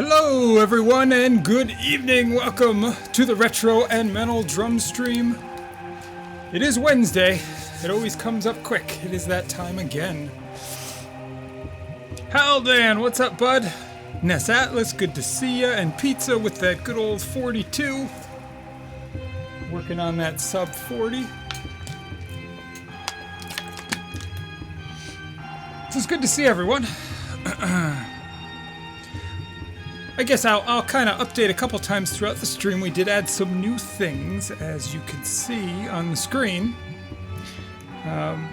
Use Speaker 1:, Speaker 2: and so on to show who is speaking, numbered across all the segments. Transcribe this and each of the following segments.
Speaker 1: Hello everyone and good evening. Welcome to the Retro and Metal Drum Stream. It is Wednesday. It always comes up quick. It is that time again. Haldan, what's up, bud? Ness Atlas, good to see ya. And Pizza with that good old 42. Working on that sub 40. So it's good to see everyone. I guess I'll kind of update a couple times throughout the stream. We did add some new things, as you can see on the screen.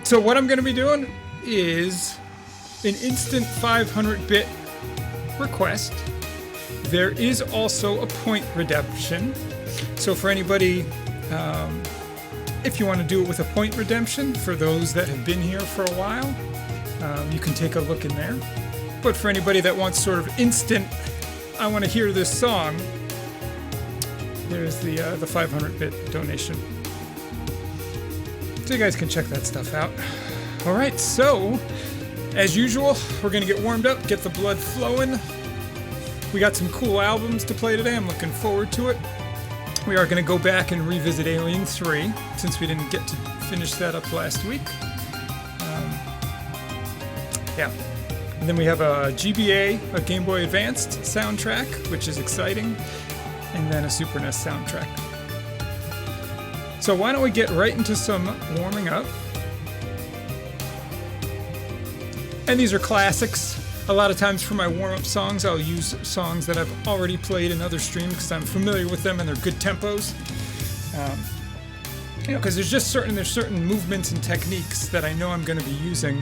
Speaker 1: So what I'm going to be doing is an instant 500-bit request. There is also a point redemption. So for anybody, if you want to do it with a point redemption, for those that have been here for a while, you can take a look in there. But for anybody that wants sort of instant, I want to hear this song, there's the 500-bit donation. So you guys can check that stuff out. Alright, so, as usual, we're going to get warmed up, get the blood flowing. We got some cool albums to play today. I'm looking forward to it. We are going to go back and revisit Alien 3, since we didn't get to finish that up last week. Yeah. And then we have a GBA, a Game Boy Advanced soundtrack, which is exciting, and then a Super NES soundtrack. So why don't we get right into some warming up. And these are classics. A lot of times for my warm-up songs, I'll use songs that I've already played in other streams because I'm familiar with them and they're good tempos. Because there's certain movements and techniques that I know I'm going to be using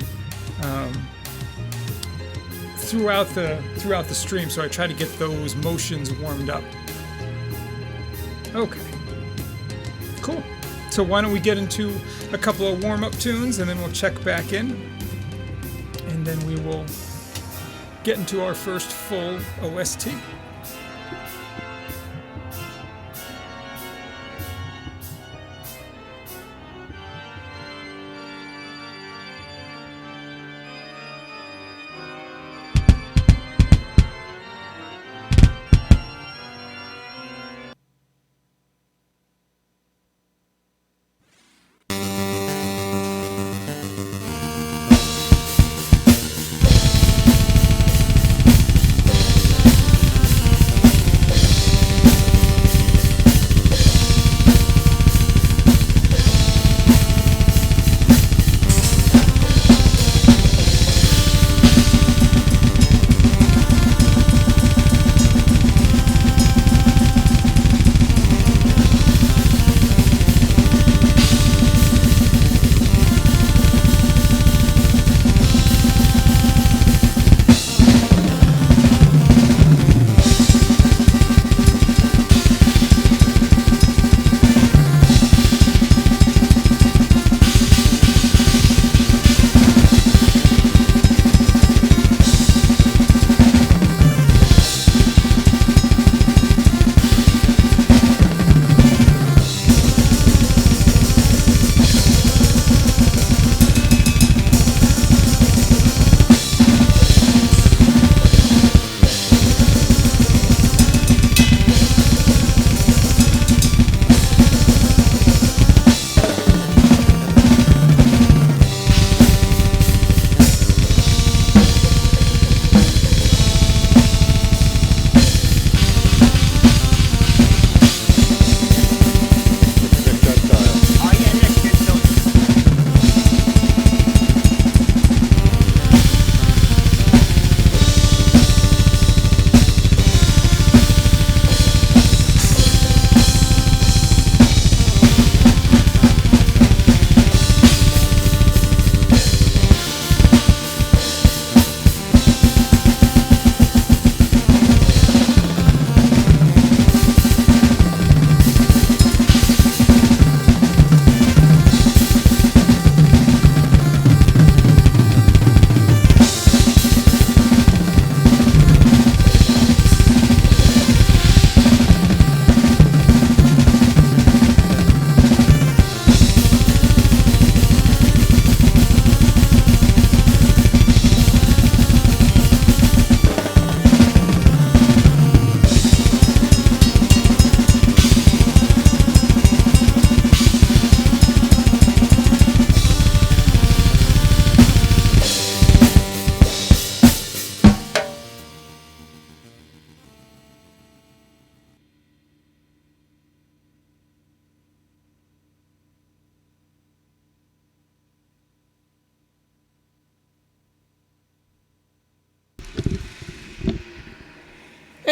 Speaker 1: throughout the stream, so I try to get those motions warmed up. Okay. Cool. So why don't we get into a couple of warm-up tunes and then we'll check back in. And then we will get into our first full OST.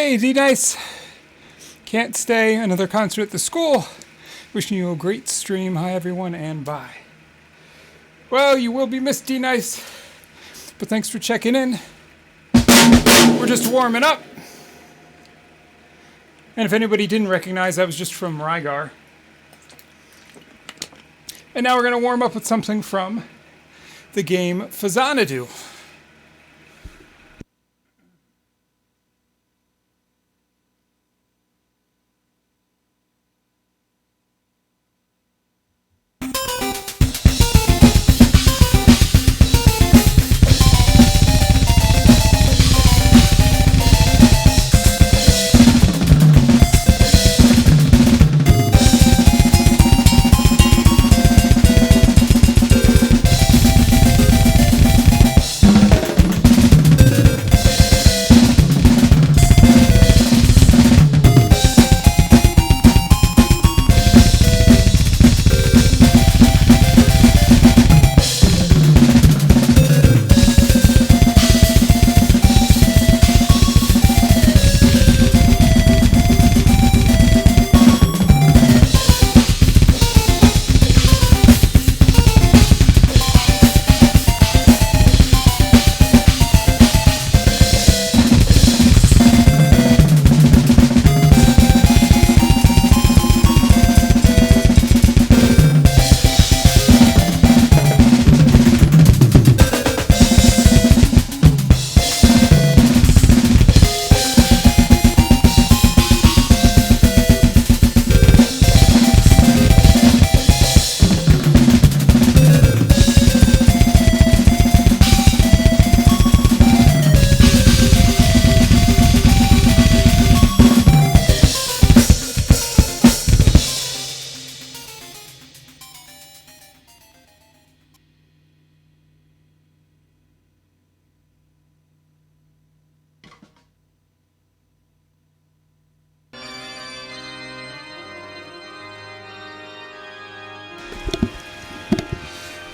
Speaker 1: Hey, D-Nice. Can't stay. Another concert at the school. Wishing you a great stream. Hi, everyone, and bye. Well, you will be missed, D-Nice. But thanks for checking in. We're just warming up. And if anybody didn't recognize, that was just from Rygar. And now we're going to warm up with something from the game Fazanadu.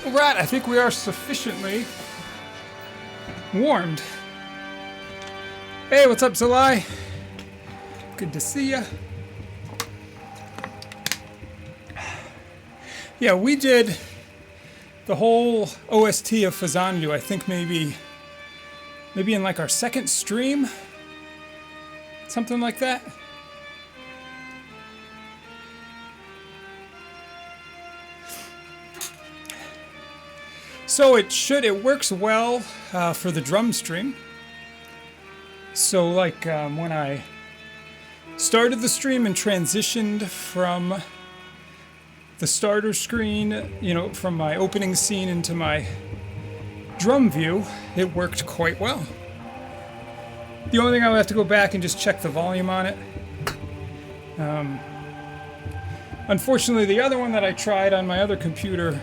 Speaker 1: Alright, I think we are sufficiently warmed. Hey, what's up, Zalai? Good to see ya. Yeah, we did the whole OST of Fazandu, I think maybe in like our second stream? Something like that. So it works well for the drum stream. So like when I started the stream and transitioned from the starter screen, you know, from my opening scene into my drum view, it worked quite well. The only thing I'll have to go back and just check the volume on it. Unfortunately, the other one that I tried on my other computer,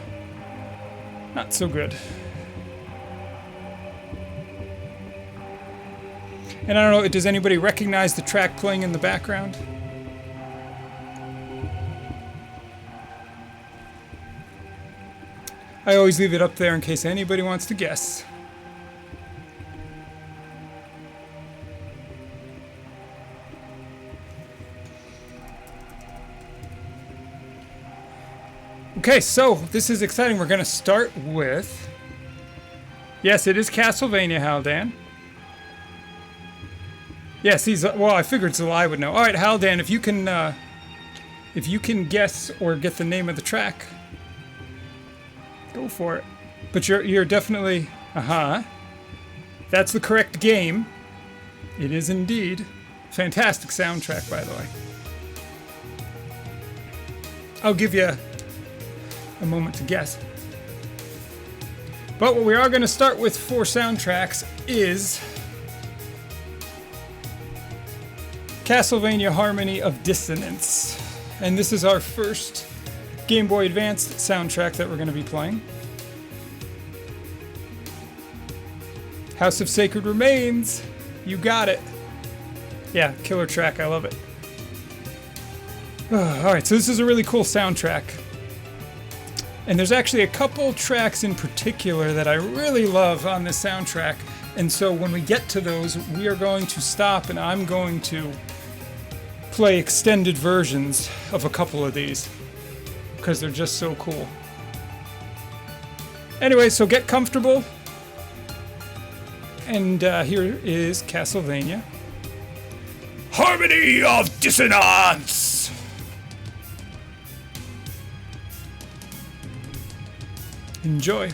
Speaker 1: not so good. And I don't know, does anybody recognize the track playing in the background? I always leave it up there in case anybody wants to guess. Okay, so this is exciting. We're going to start with... Yes, it is Castlevania, Haldan. Yes, well, I figured Zalai would know. All right, Haldan, if you can guess or get the name of the track, go for it. But you're definitely... That's the correct game. It is indeed. Fantastic soundtrack, by the way. I'll give you a moment to guess. But what we are going to start with for soundtracks is Castlevania Harmony of Dissonance. And this is our first Game Boy Advanced soundtrack that we're going to be playing. House of Sacred Remains. You got it. Yeah, killer track. I love it. Alright, so this is a really cool soundtrack. And there's actually a couple tracks in particular that I really love on this soundtrack And so when we get to those, we are going to stop and I'm going to play extended versions of a couple of these because they're just so cool. Anyway, so get comfortable. And here is Castlevania. Harmony of Dissonance! Enjoy.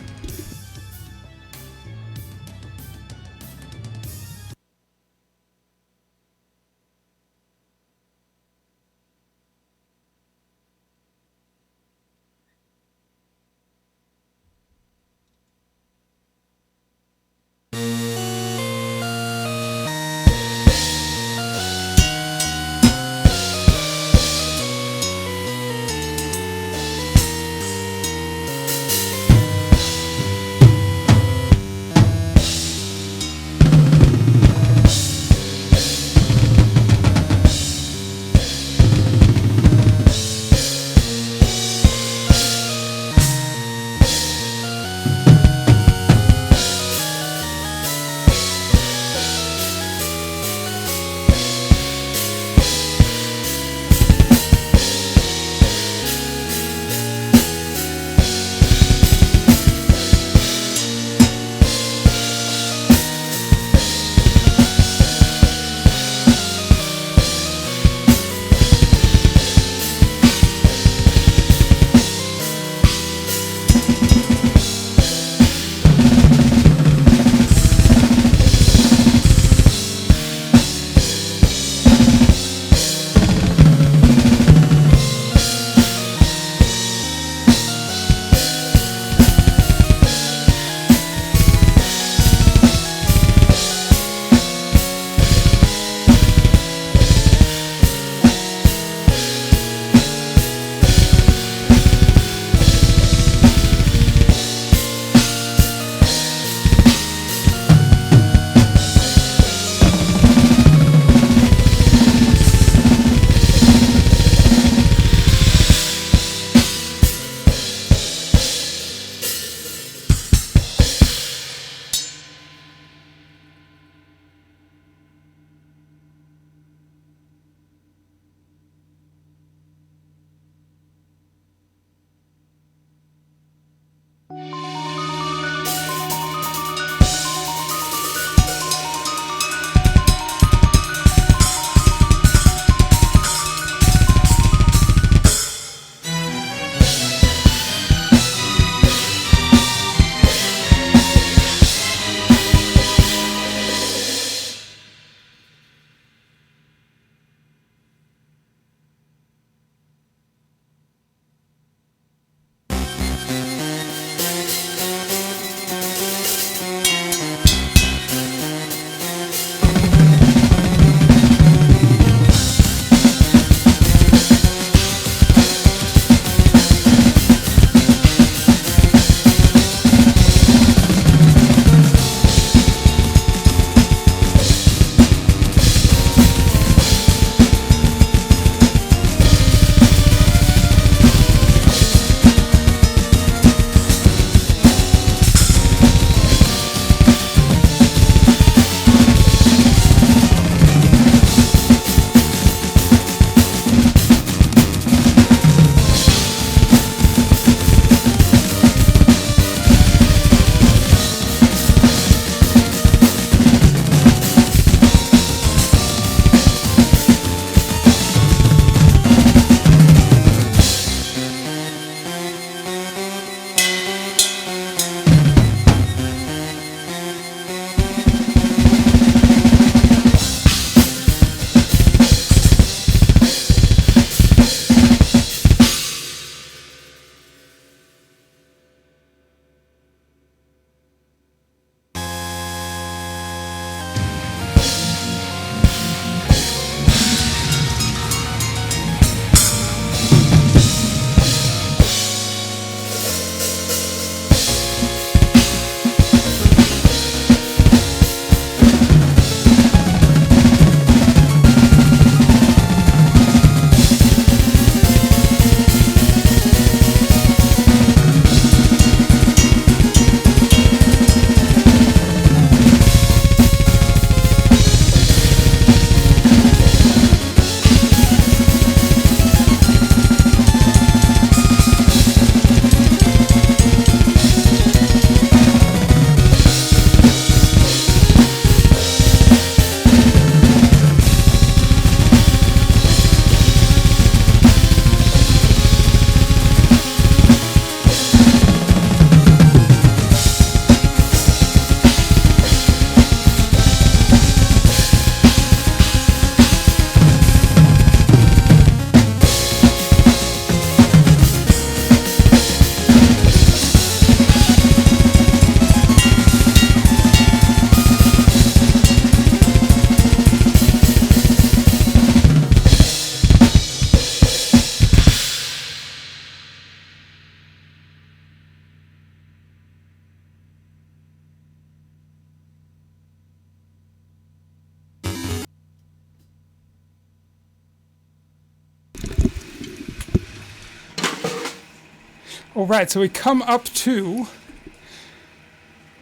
Speaker 1: All right, so we come up to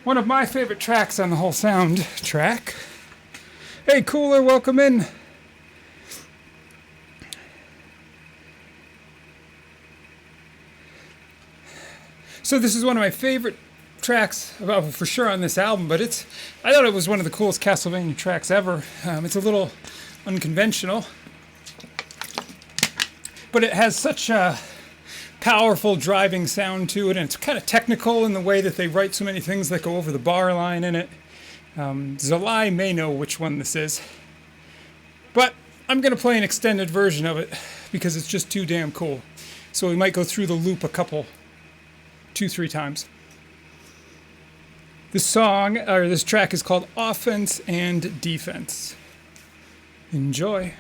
Speaker 1: one of my favorite tracks on the whole soundtrack. Hey, Cooler, welcome in. So this is one of my favorite tracks, well, for sure on this album, but I thought it was one of the coolest Castlevania tracks ever. It's a little unconventional, but it has such a powerful driving sound to it, and it's kind of technical in the way that they write so many things that go over the bar line in it. Zalai may know which one this is, but I'm going to play an extended version of it because it's just too damn cool. So we might go through the loop 2-3 times. This track is called Offense and Defense. Enjoy.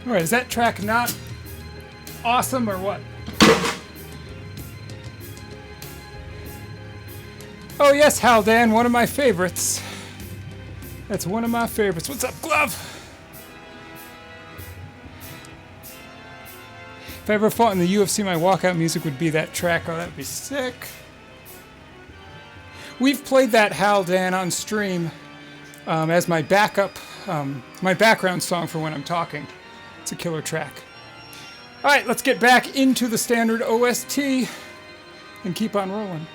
Speaker 1: All right, is that track not awesome or what? Oh yes, Haldan, one of my favorites. That's one of my favorites. What's up, Glove? If I ever fought in the UFC, my walkout music would be that track. Oh, that'd be sick. We've played that Haldan on stream as my backup, my background song for when I'm talking. It's a killer track. All right, let's get back into the standard OST and keep on rolling.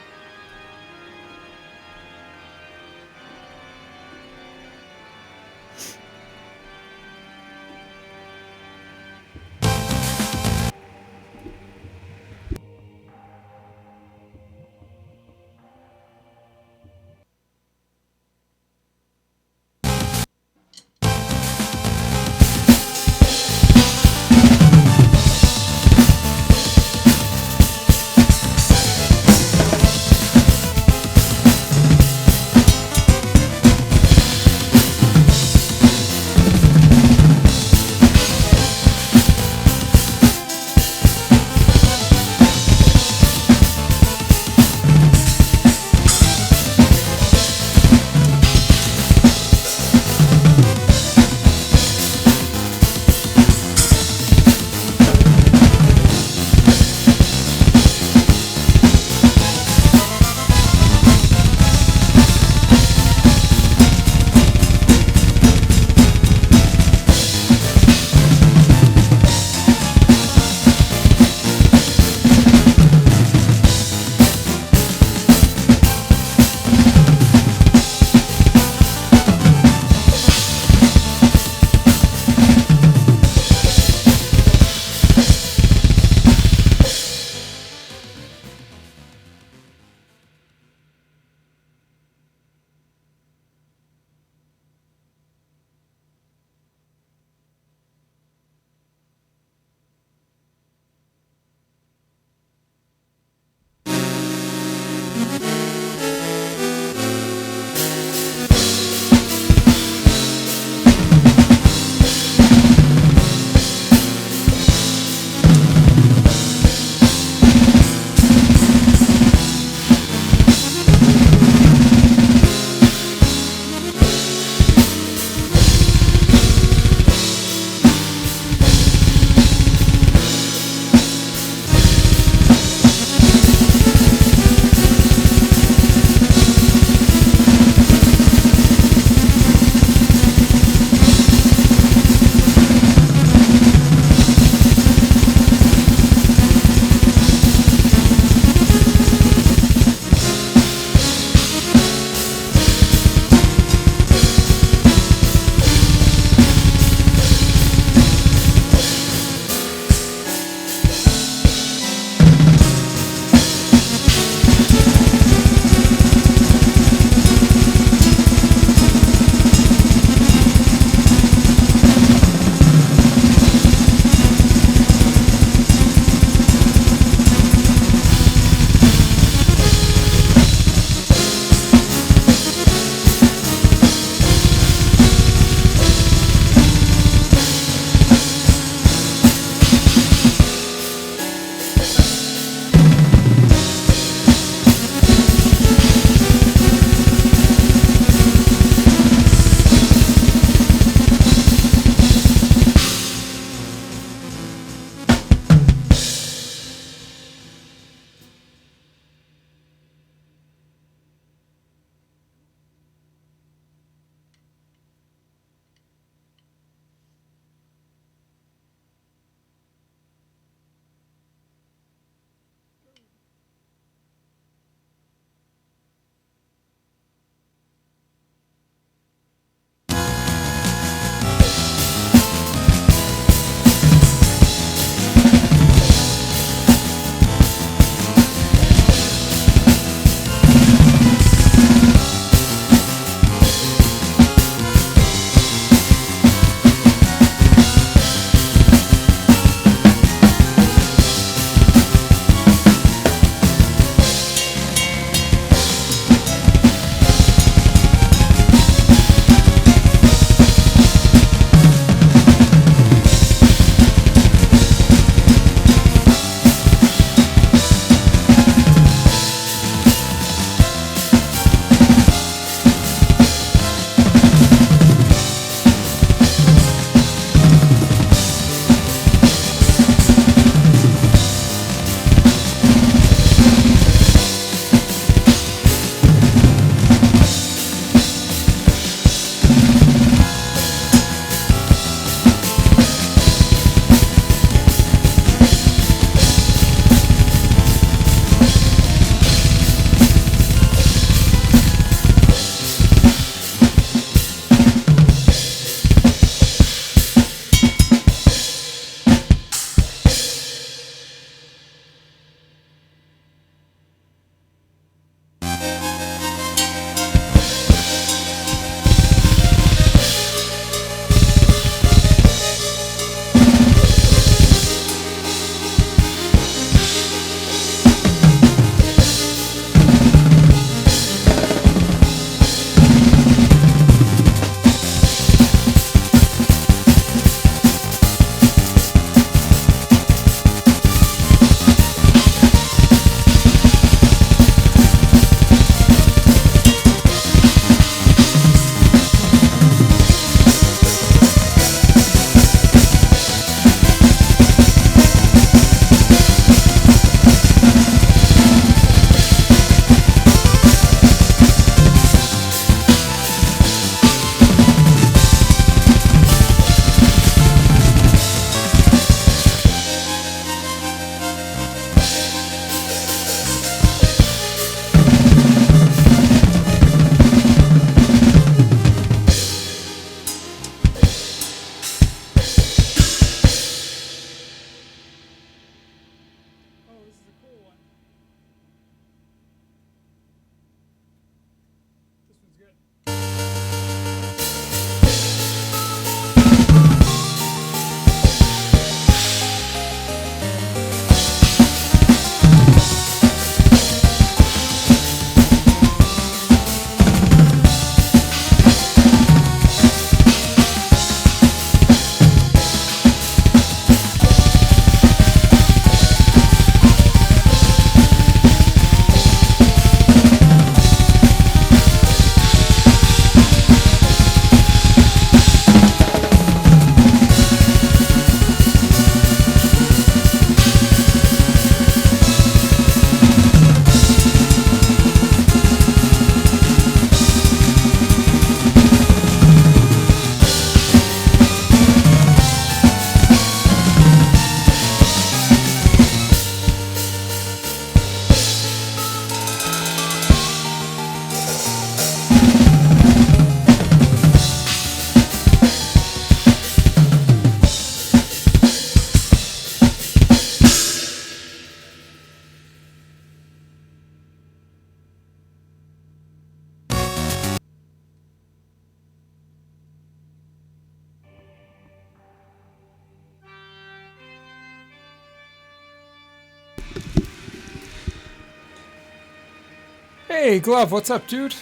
Speaker 1: Hey, Glove, what's up, dude?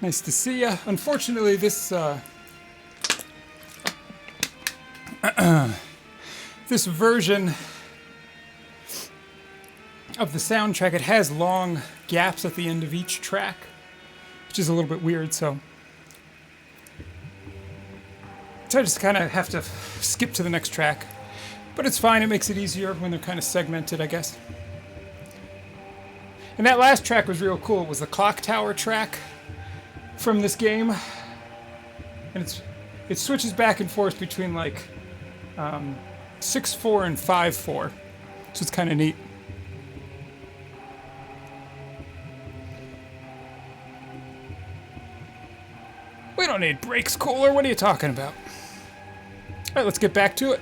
Speaker 1: Nice to see ya. Unfortunately, this this version of the soundtrack, it has long gaps at the end of each track, which is a little bit weird, so I just kind of have to skip to the next track. But it's fine, it makes it easier when they're kind of segmented, I guess. And that last track was real cool. It was the clock tower track from this game. And it switches back and forth between like 6/4 and 5/4. So it's kind of neat. We don't need brakes, Cooler. What are you talking about? All right, let's get back to it.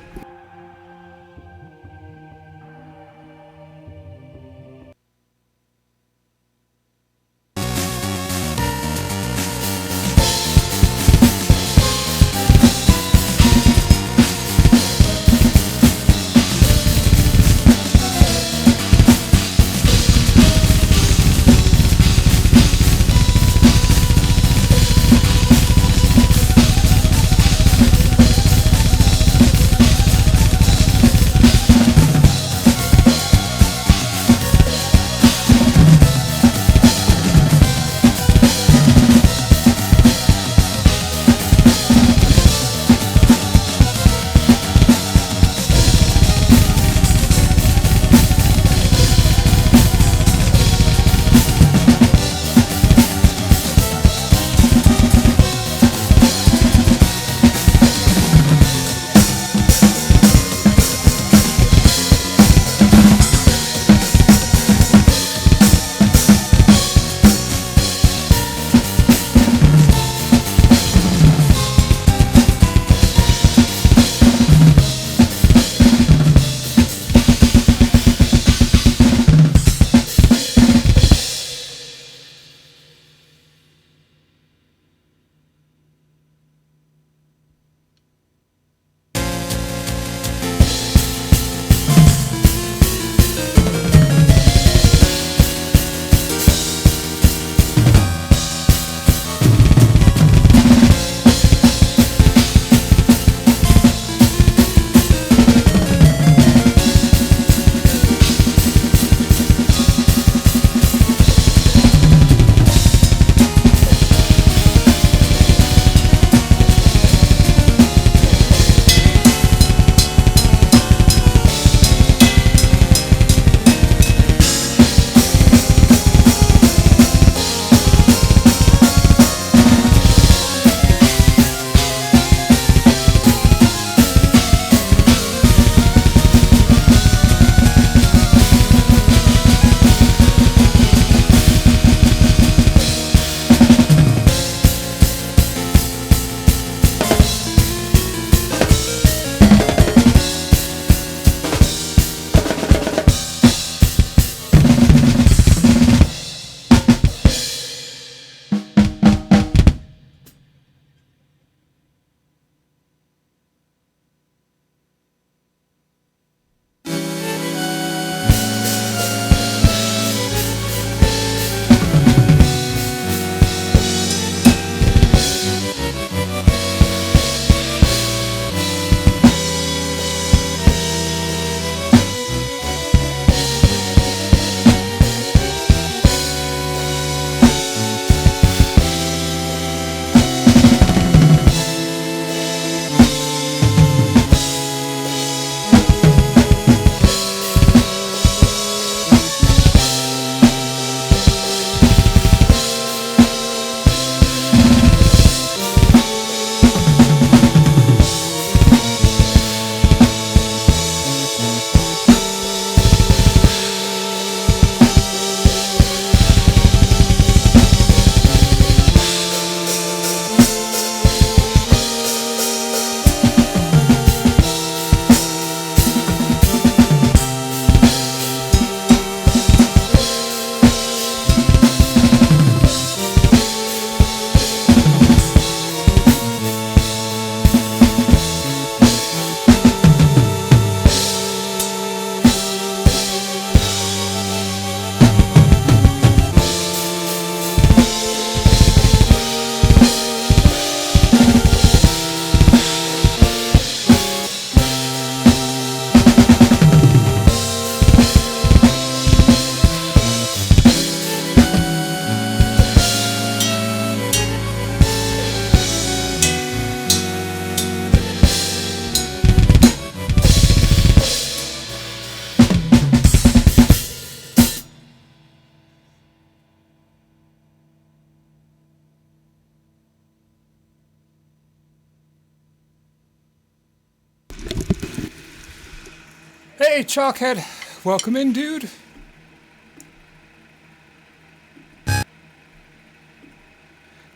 Speaker 1: Hey, Chalkhead. Welcome in, dude.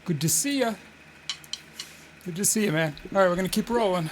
Speaker 1: Good to see ya. Good to see you, man. All right, we're gonna keep rolling.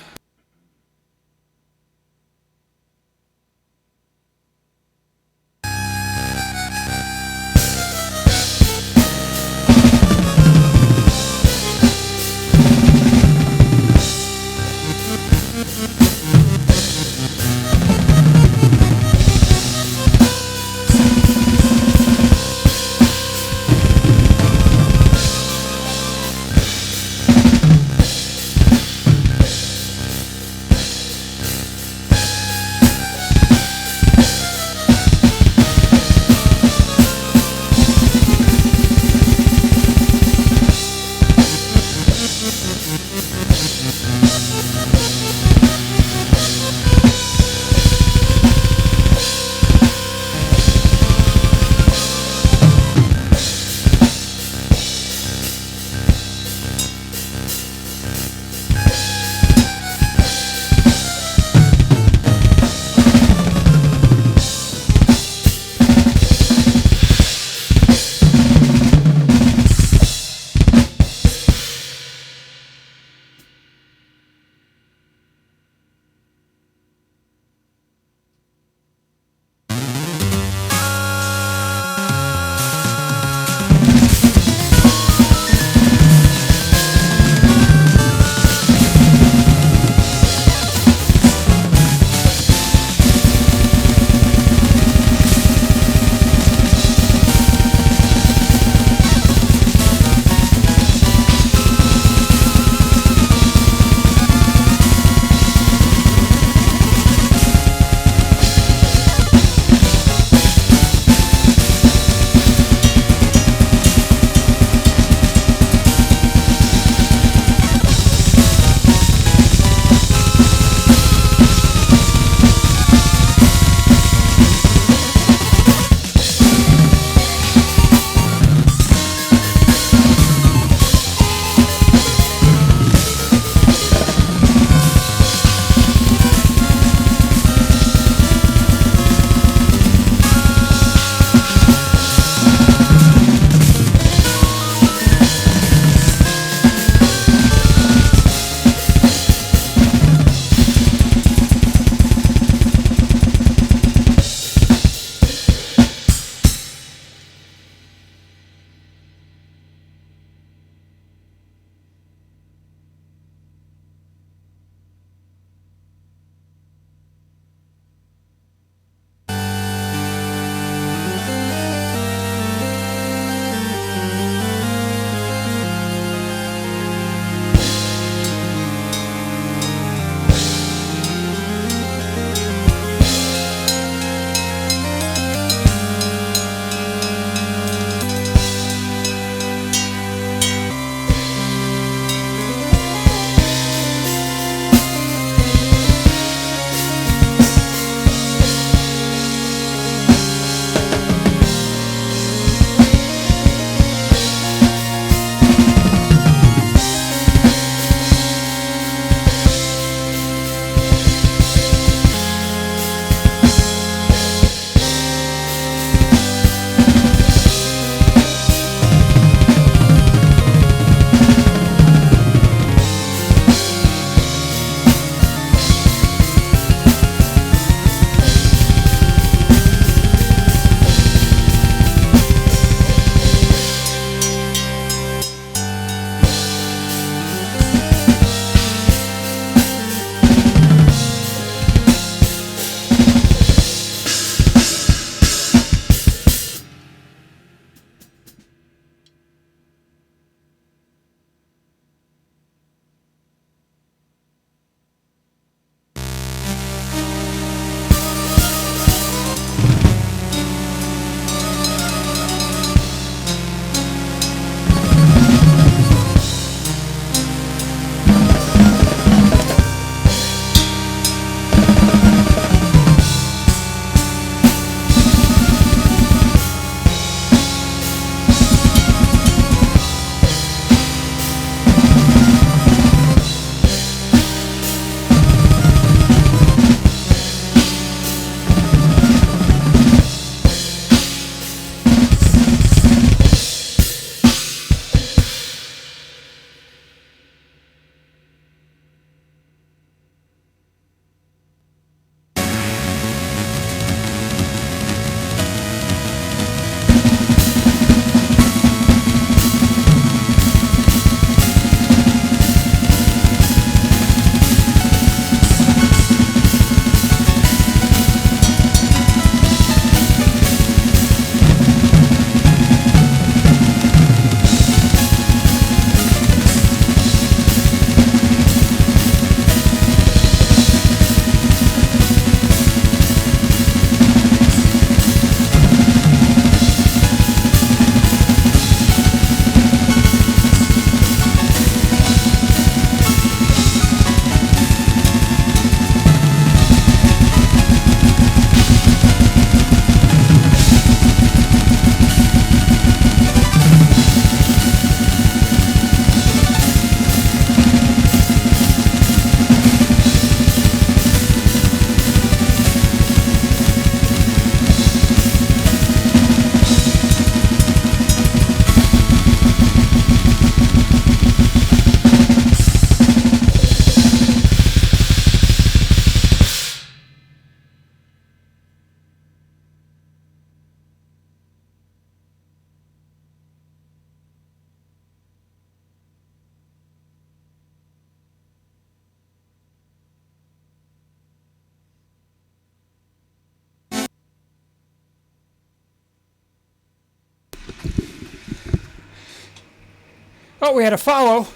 Speaker 1: Oh, we had a follow.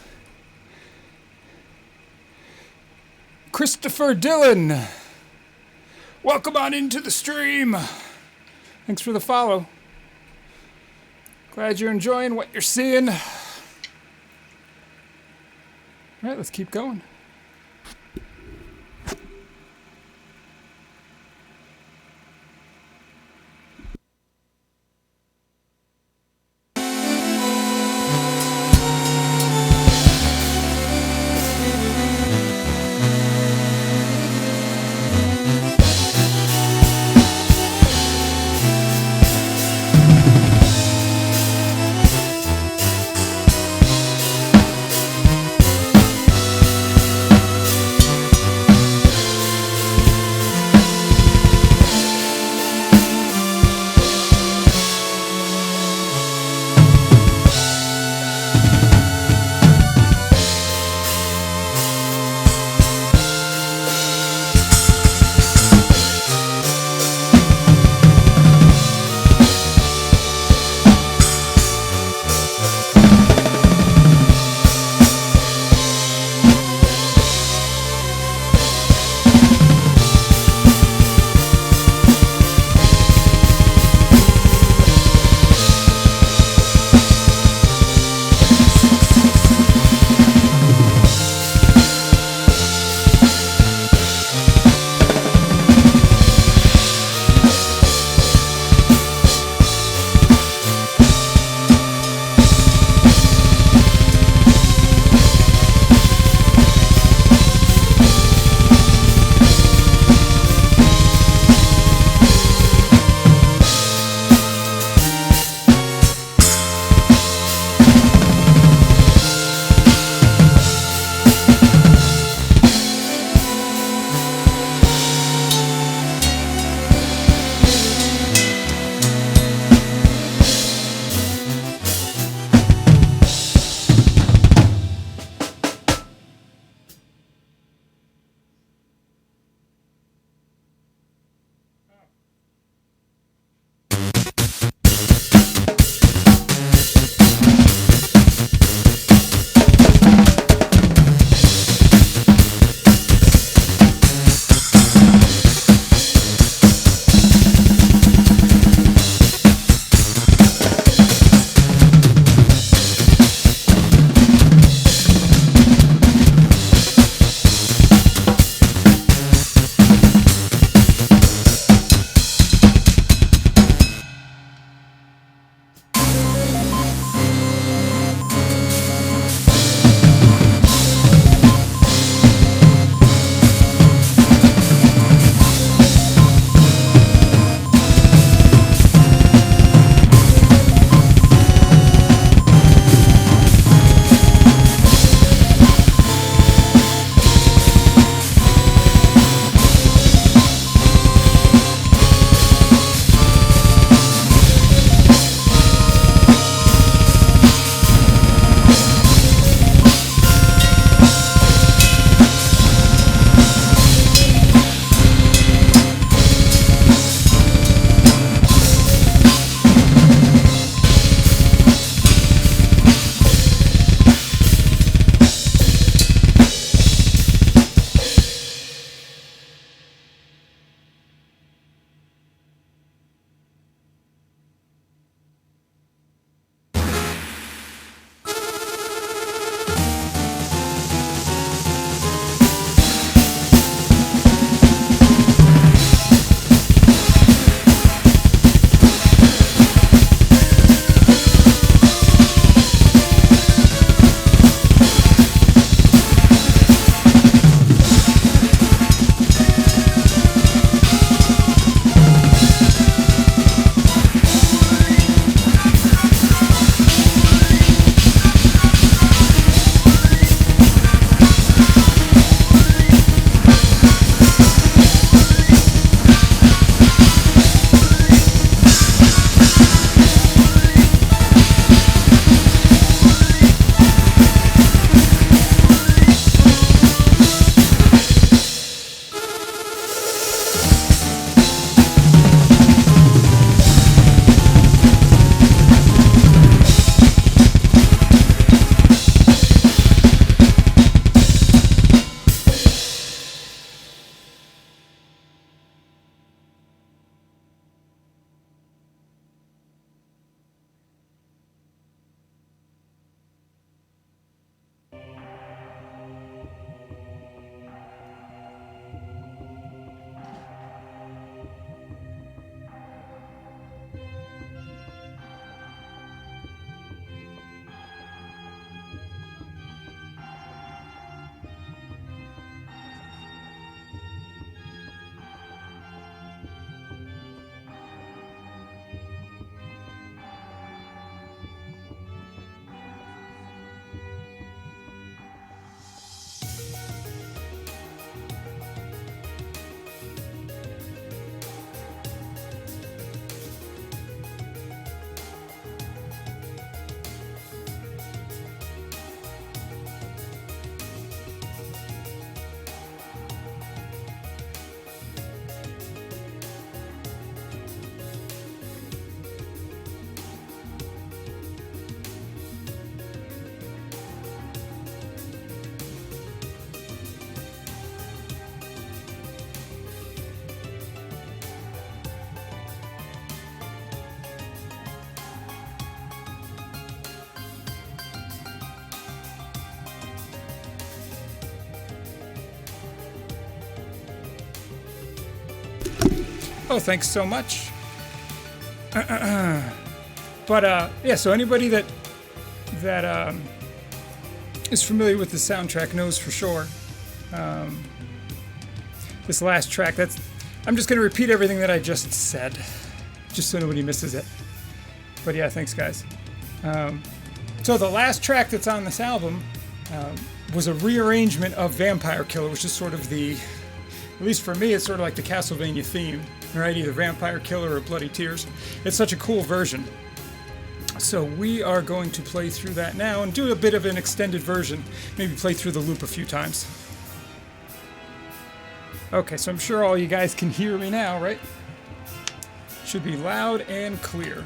Speaker 1: Christopher Dillon. Welcome on into the stream. Thanks for the follow. Glad you're enjoying what you're seeing. All right, let's keep going. Oh, thanks so much. But yeah, so anybody that is familiar with the soundtrack knows for sure. This last track, I'm just going to repeat everything that I just said, just so nobody misses it. But yeah, thanks guys. So the last track that's on this album was a rearrangement of Vampire Killer, which is sort of at least for me, it's sort of like the Castlevania theme, right? Either Vampire Killer or Bloody Tears. It's such a cool version. So we are going to play through that now and do a bit of an extended version. Maybe play through the loop a few times. Okay, so I'm sure all you guys can hear me now, right? Should be loud and clear.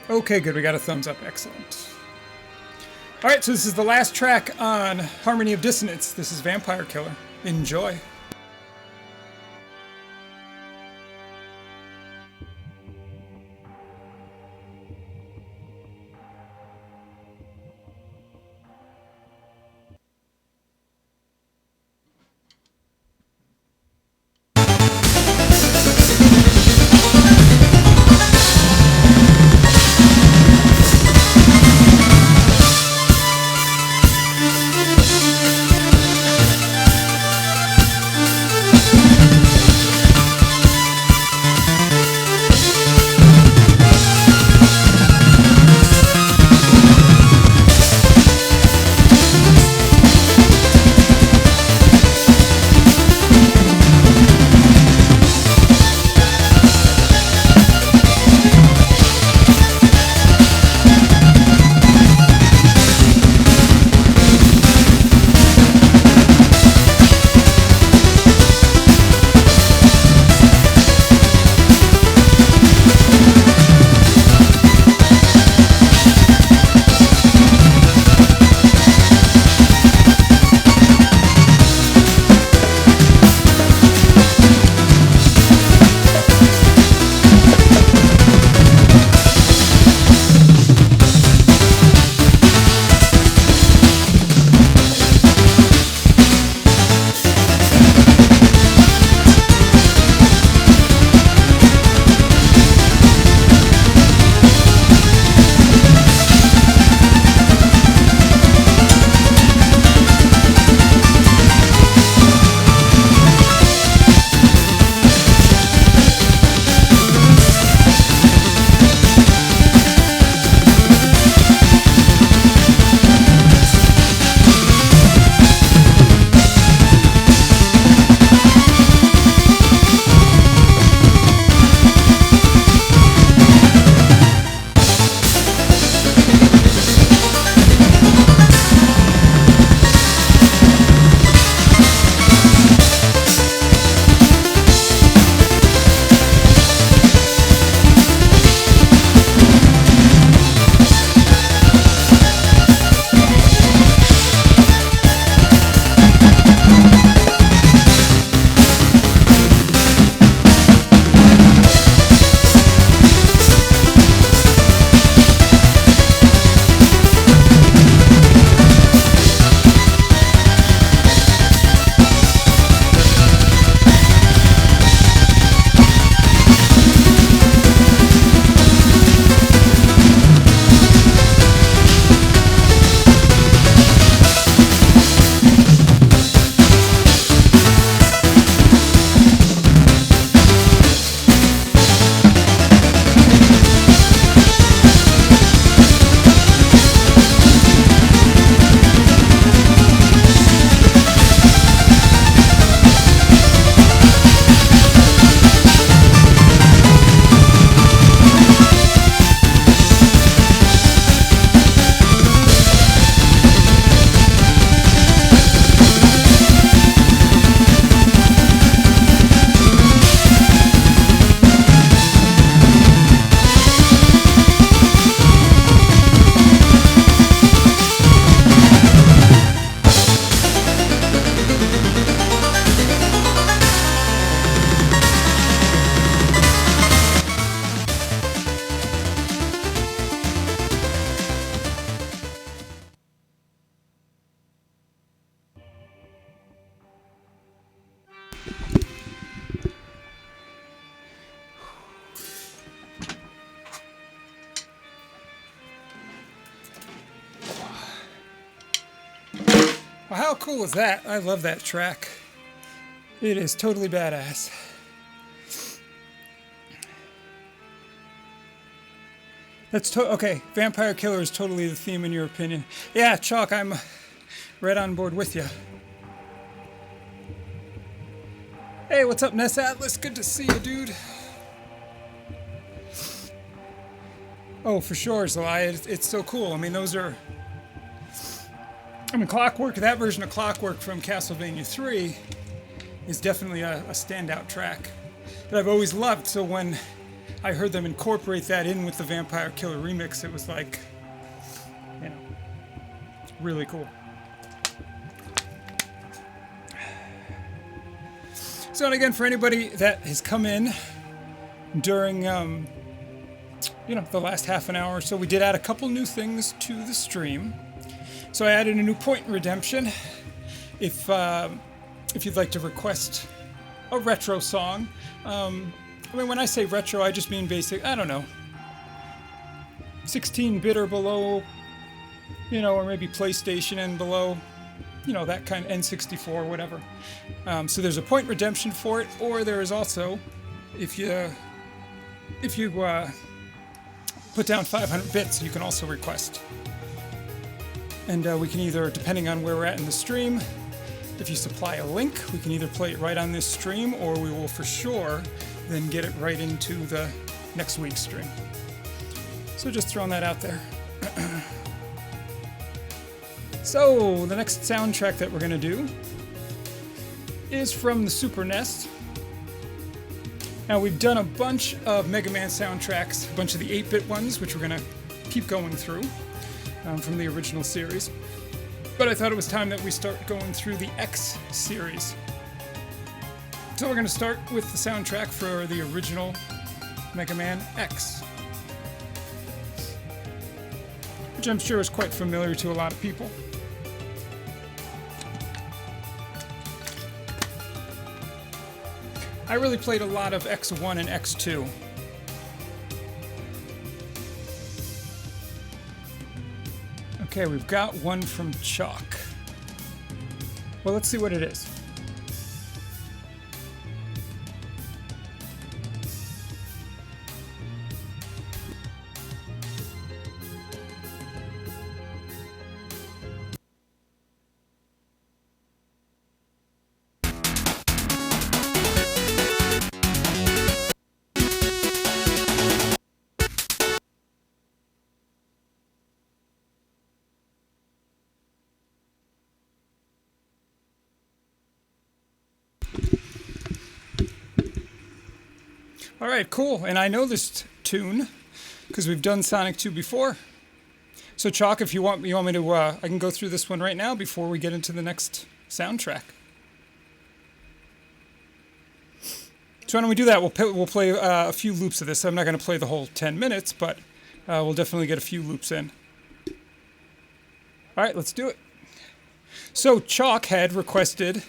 Speaker 1: Okay, good. We got a thumbs up. Excellent. All right, so this is the last track on Harmony of Dissonance. This is Vampire Killer. Enjoy. cool is that? I love that track. It is totally badass. That's okay. Vampire Killer is totally the theme in your opinion. Yeah, Chalk, I'm right on board with you. Hey, what's up, Ness Atlas? Good to see you, dude. Oh, for sure, Zalai. It's so cool. I mean, those are... I mean, Clockwork, that version of Clockwork from Castlevania 3 is definitely a standout track that I've always loved. So when I heard them incorporate that in with the Vampire Killer remix, it was like, you know, really cool. So, and again, for anybody that has come in during, you know, the last half an hour or so, we did add a couple new things to the stream. So I added a new point in redemption. If you'd like to request a retro song, I mean, when I say retro, I just mean basic, I don't know, 16-bit or below, you know, or maybe PlayStation and below, you know, that kind of N64, whatever. So there's a point redemption for it, or there is also, if you put down 500 bits, you can also request. And we can either, depending on where we're at in the stream, if you supply a link, we can either play it right on this stream, or we will for sure then get it right into the next week's stream. So just throwing that out there. So the next soundtrack that we're going to do is from the Super NES. Now we've done a bunch of Mega Man soundtracks, a bunch of the 8-bit ones, which we're going to keep going through from the original series. But I thought it was time that we start going through the X series. So we're going to start with the soundtrack for the original Mega Man X, which I'm sure is quite familiar to a lot of people. I really played a lot of X1 and X2. Okay, we've got one from Chalk. Well, let's see what it is. All right, cool. And I know this tune because we've done Sonic 2 before. So Chalk, if you want me to, I can go through this one right now before we get into the next soundtrack. So why don't we do that? We'll play a few loops of this. I'm not going to play the whole 10 minutes, but we'll definitely get a few loops in. All right, let's do it. So Chalk had requested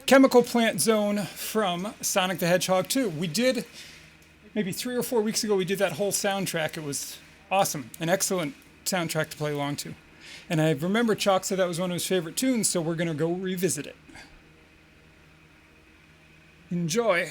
Speaker 1: Chemical Plant Zone from Sonic the Hedgehog 2. We did, maybe 3 or 4 weeks ago, we did that whole soundtrack. It was awesome, an excellent soundtrack to play along to. And I remember Chalk said that was one of his favorite tunes, so we're going to go revisit it. Enjoy.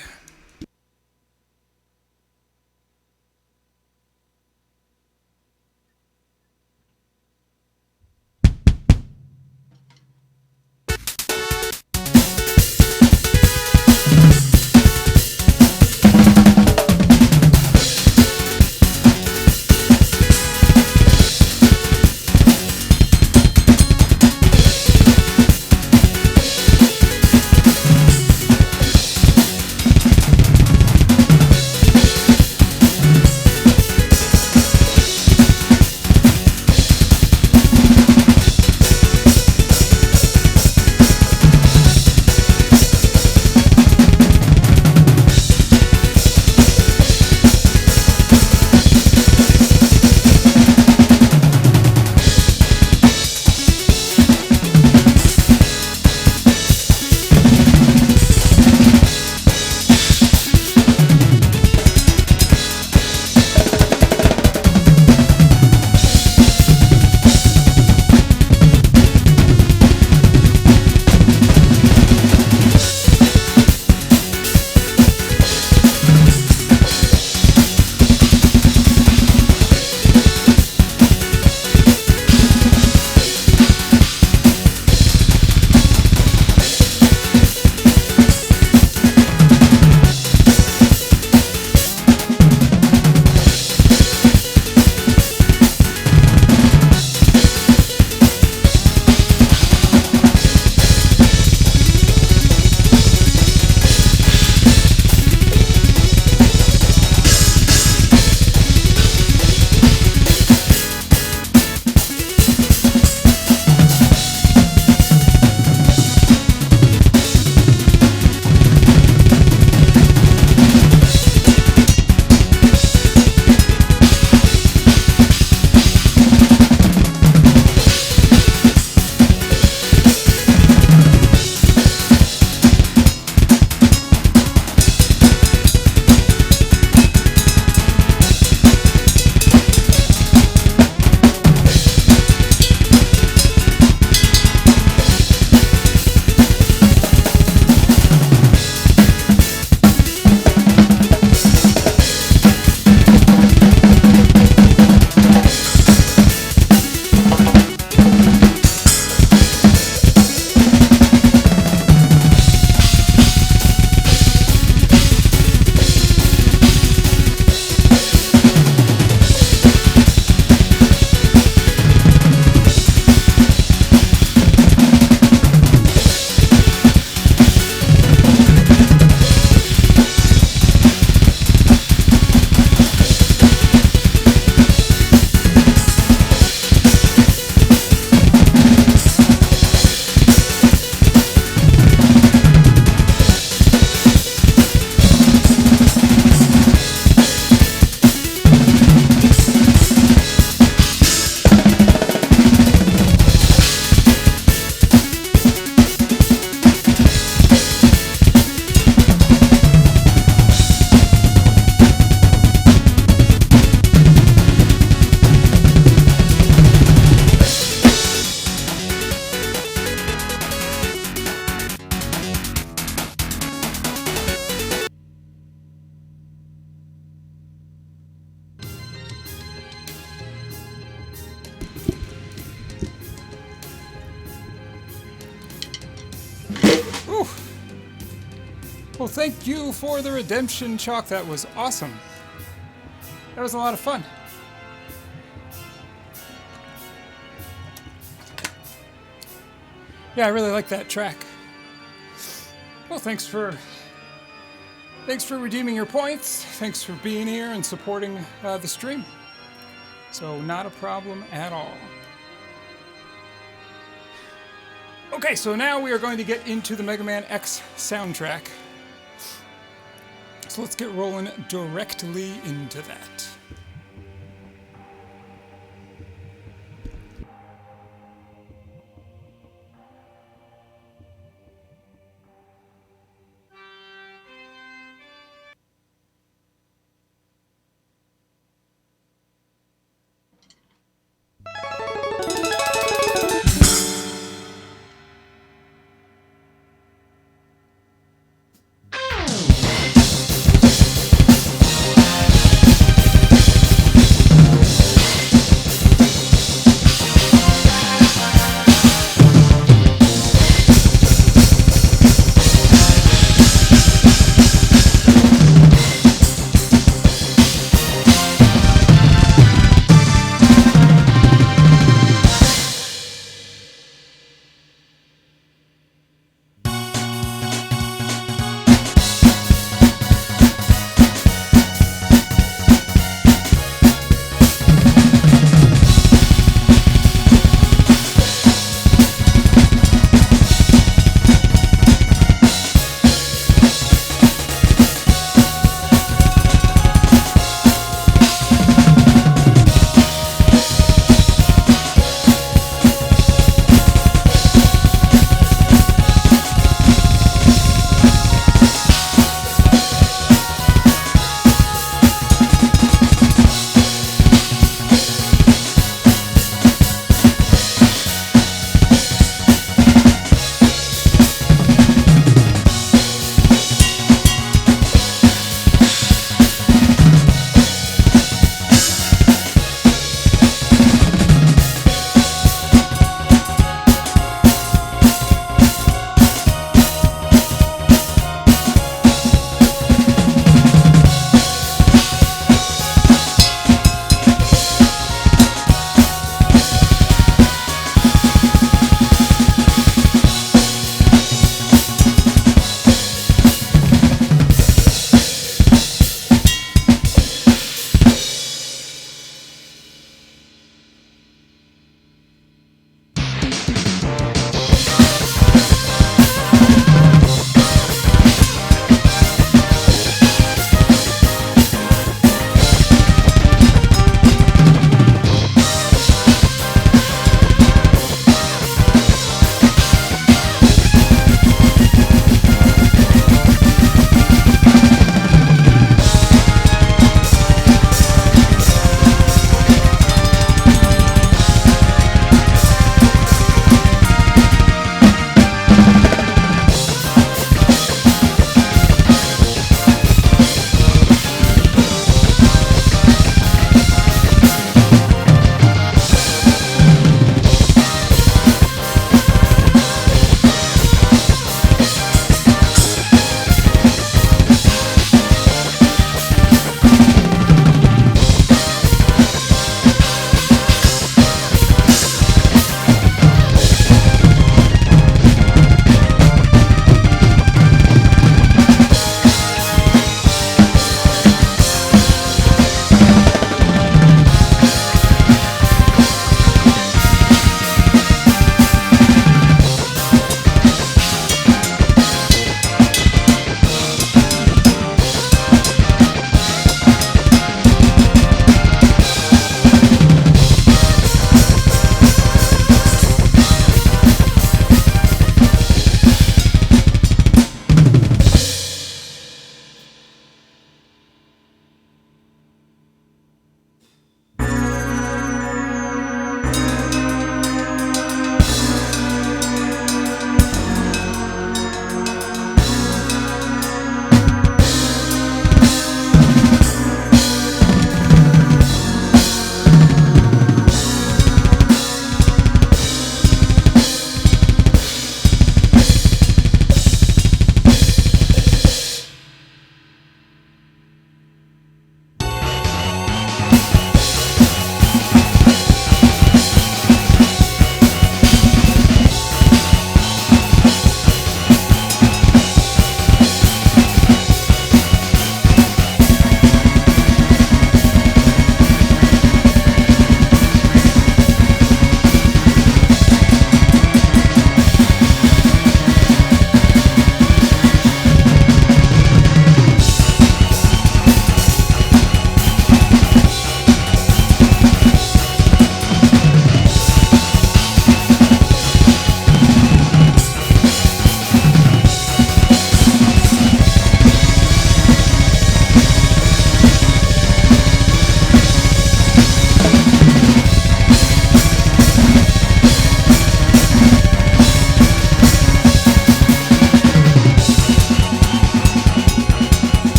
Speaker 1: Well, thank you for the redemption, Chalk. That was awesome. That was a lot of fun. Yeah, I really like that track. Well, thanks for redeeming your points. Thanks for being here and supporting the stream. So not a problem at all. Okay, so now we are going to get into the Mega Man X soundtrack. So let's get rolling directly into that.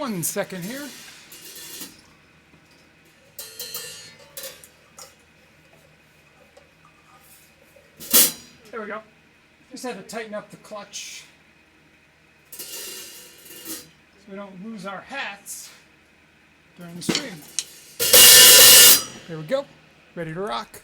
Speaker 1: 1 second here. There we go. Just had to tighten up the clutch so we don't lose our hats during the stream. There we go. Ready to rock.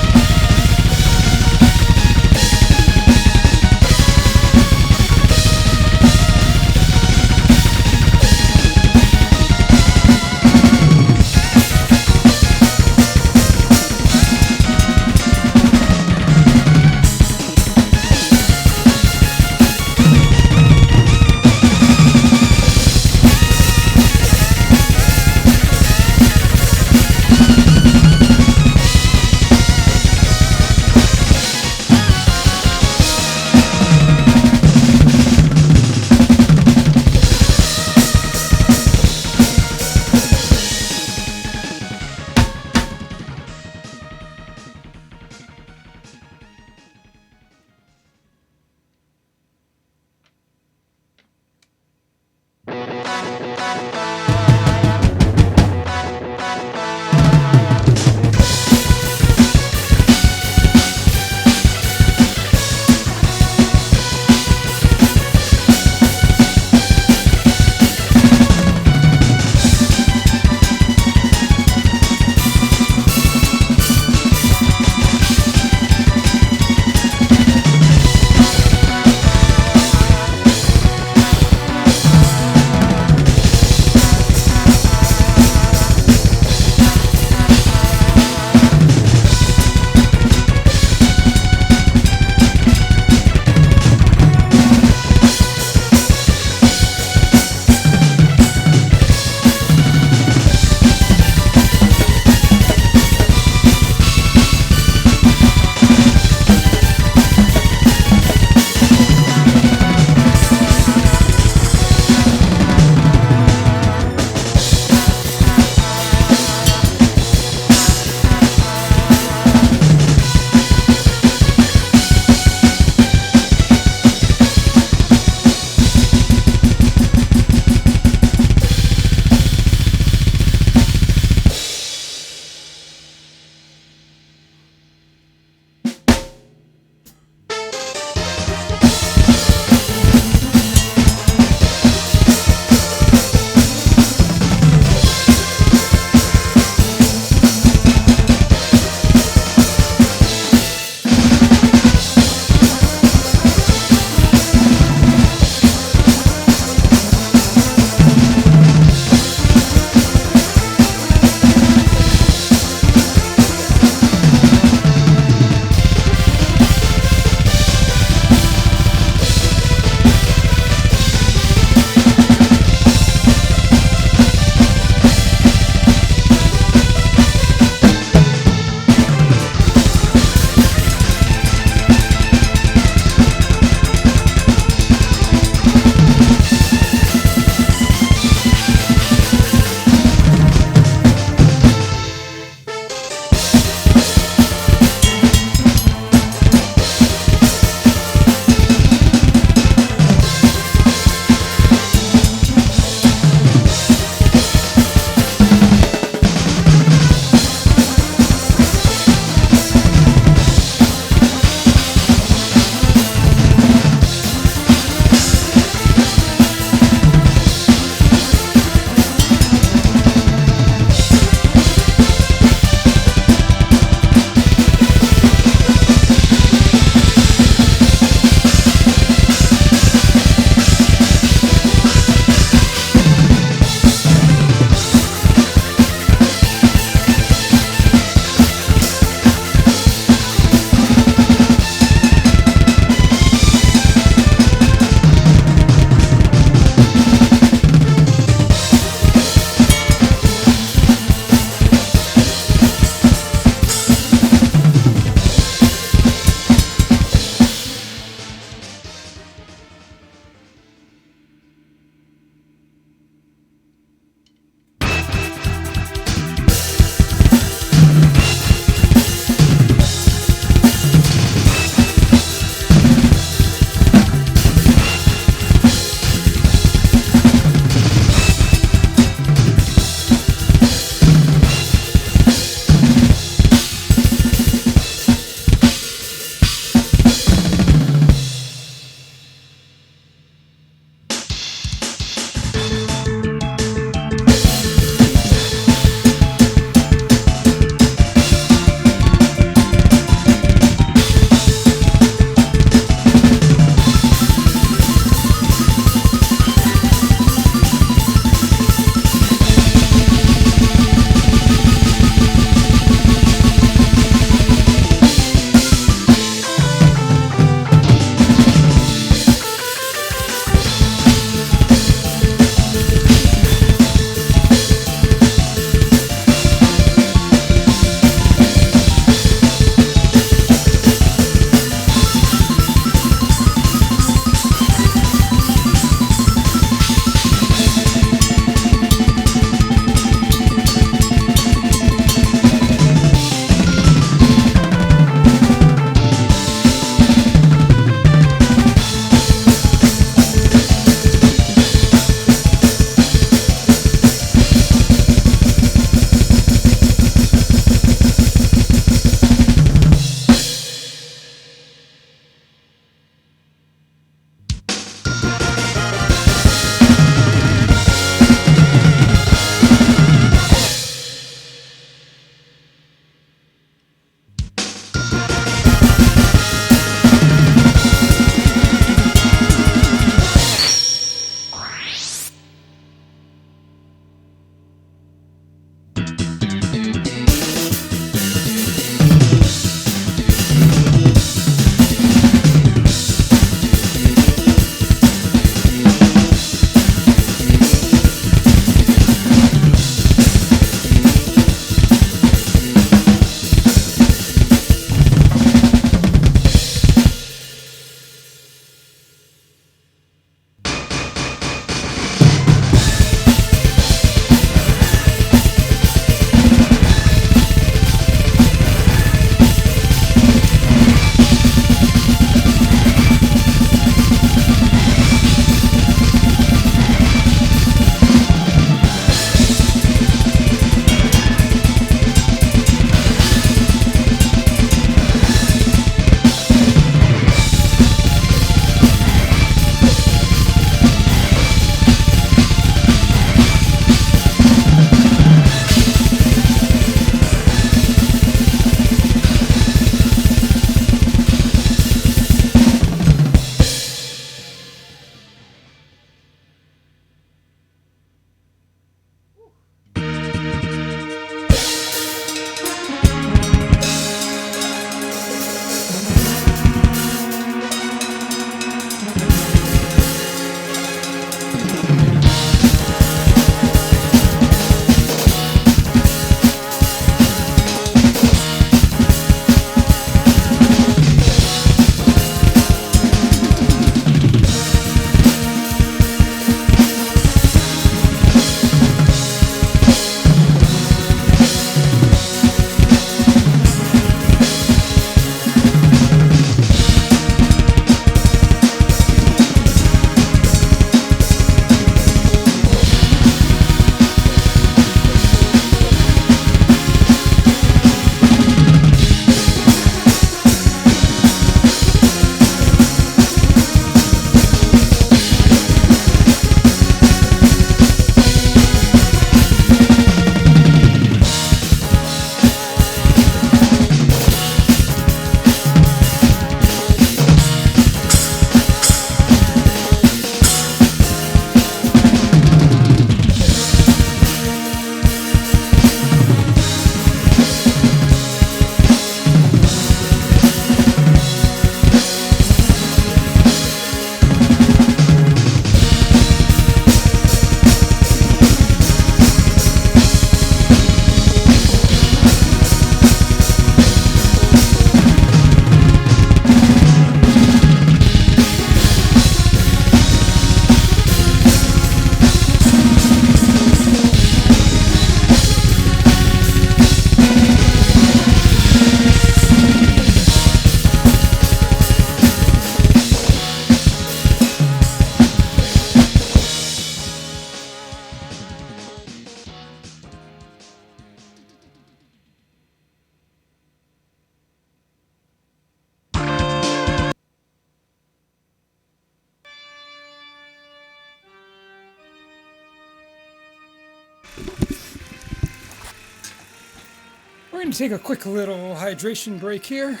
Speaker 1: We're going to take a quick little hydration break here.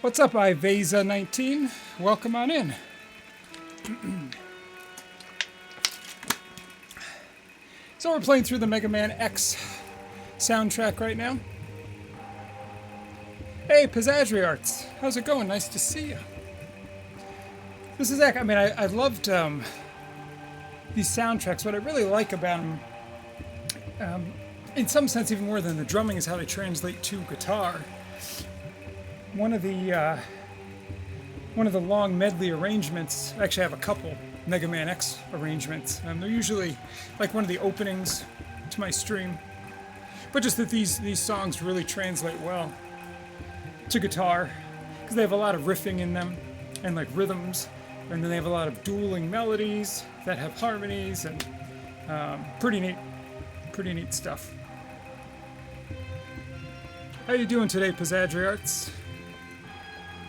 Speaker 1: What's up, Iveza19? Welcome on in. So we're playing through the Mega Man X soundtrack right now. Hey, Pizzadriarts, how's it going? Nice to see you. This is, I mean, I loved these soundtracks. What I really like about them, in some sense even more than the drumming, is how they translate to guitar. One of the long medley arrangements, actually I have a couple Mega Man X arrangements. They're usually like one of the openings to my stream. But just that these songs really translate well to guitar, because they have a lot of riffing in them and like rhythms, and then they have a lot of dueling melodies that have harmonies, and pretty neat stuff. How you doing today, Pizzadriarts?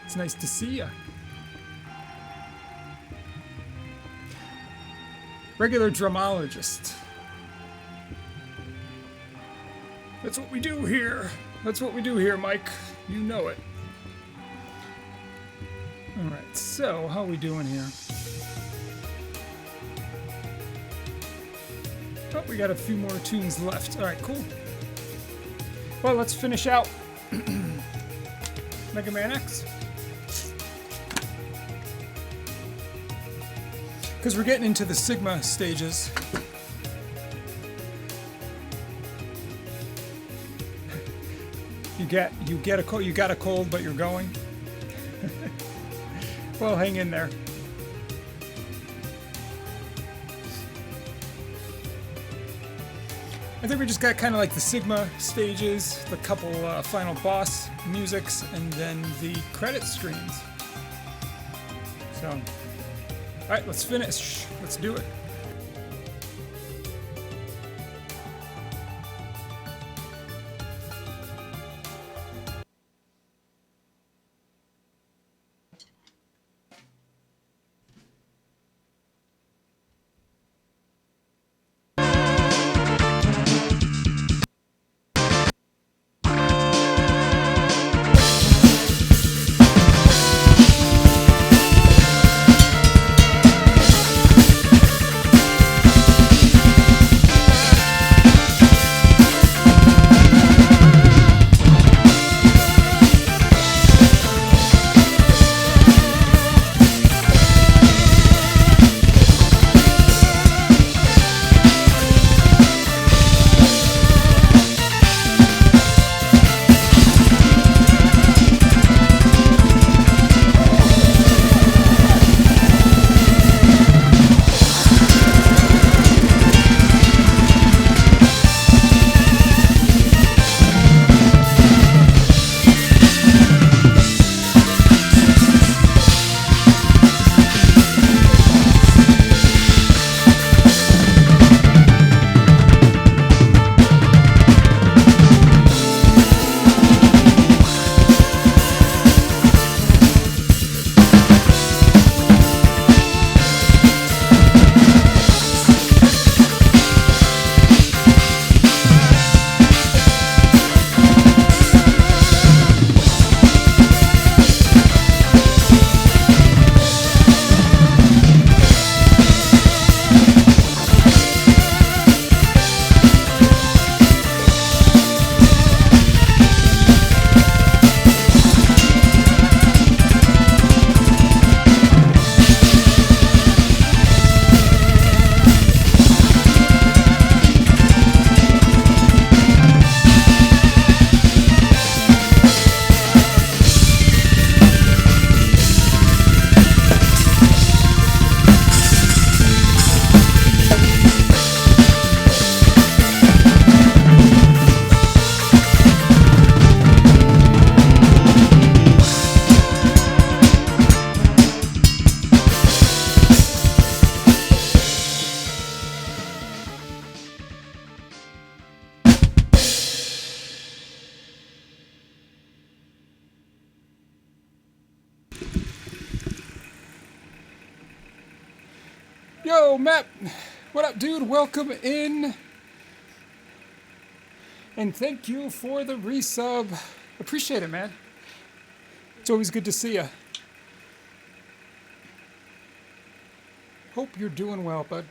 Speaker 1: It's nice to see ya. Regular drumologist. That's what we do here. That's what we do here, Mike. You know it. Alright, so how are we doing here? Oh, we got a few more tunes left. Alright, cool. Well, let's finish out Mega Man X. Because we're getting into the Sigma stages. You got a cold, but you're going. Well, hang in there. I think we just got kind of like the Sigma stages, the couple final boss musics, and then the credit screens. So, all right, let's finish. Let's do it. Yo, Matt. What up, dude? Welcome in. And thank you for the resub. Appreciate it, man. It's always good to see you. Hope you're doing well, bud.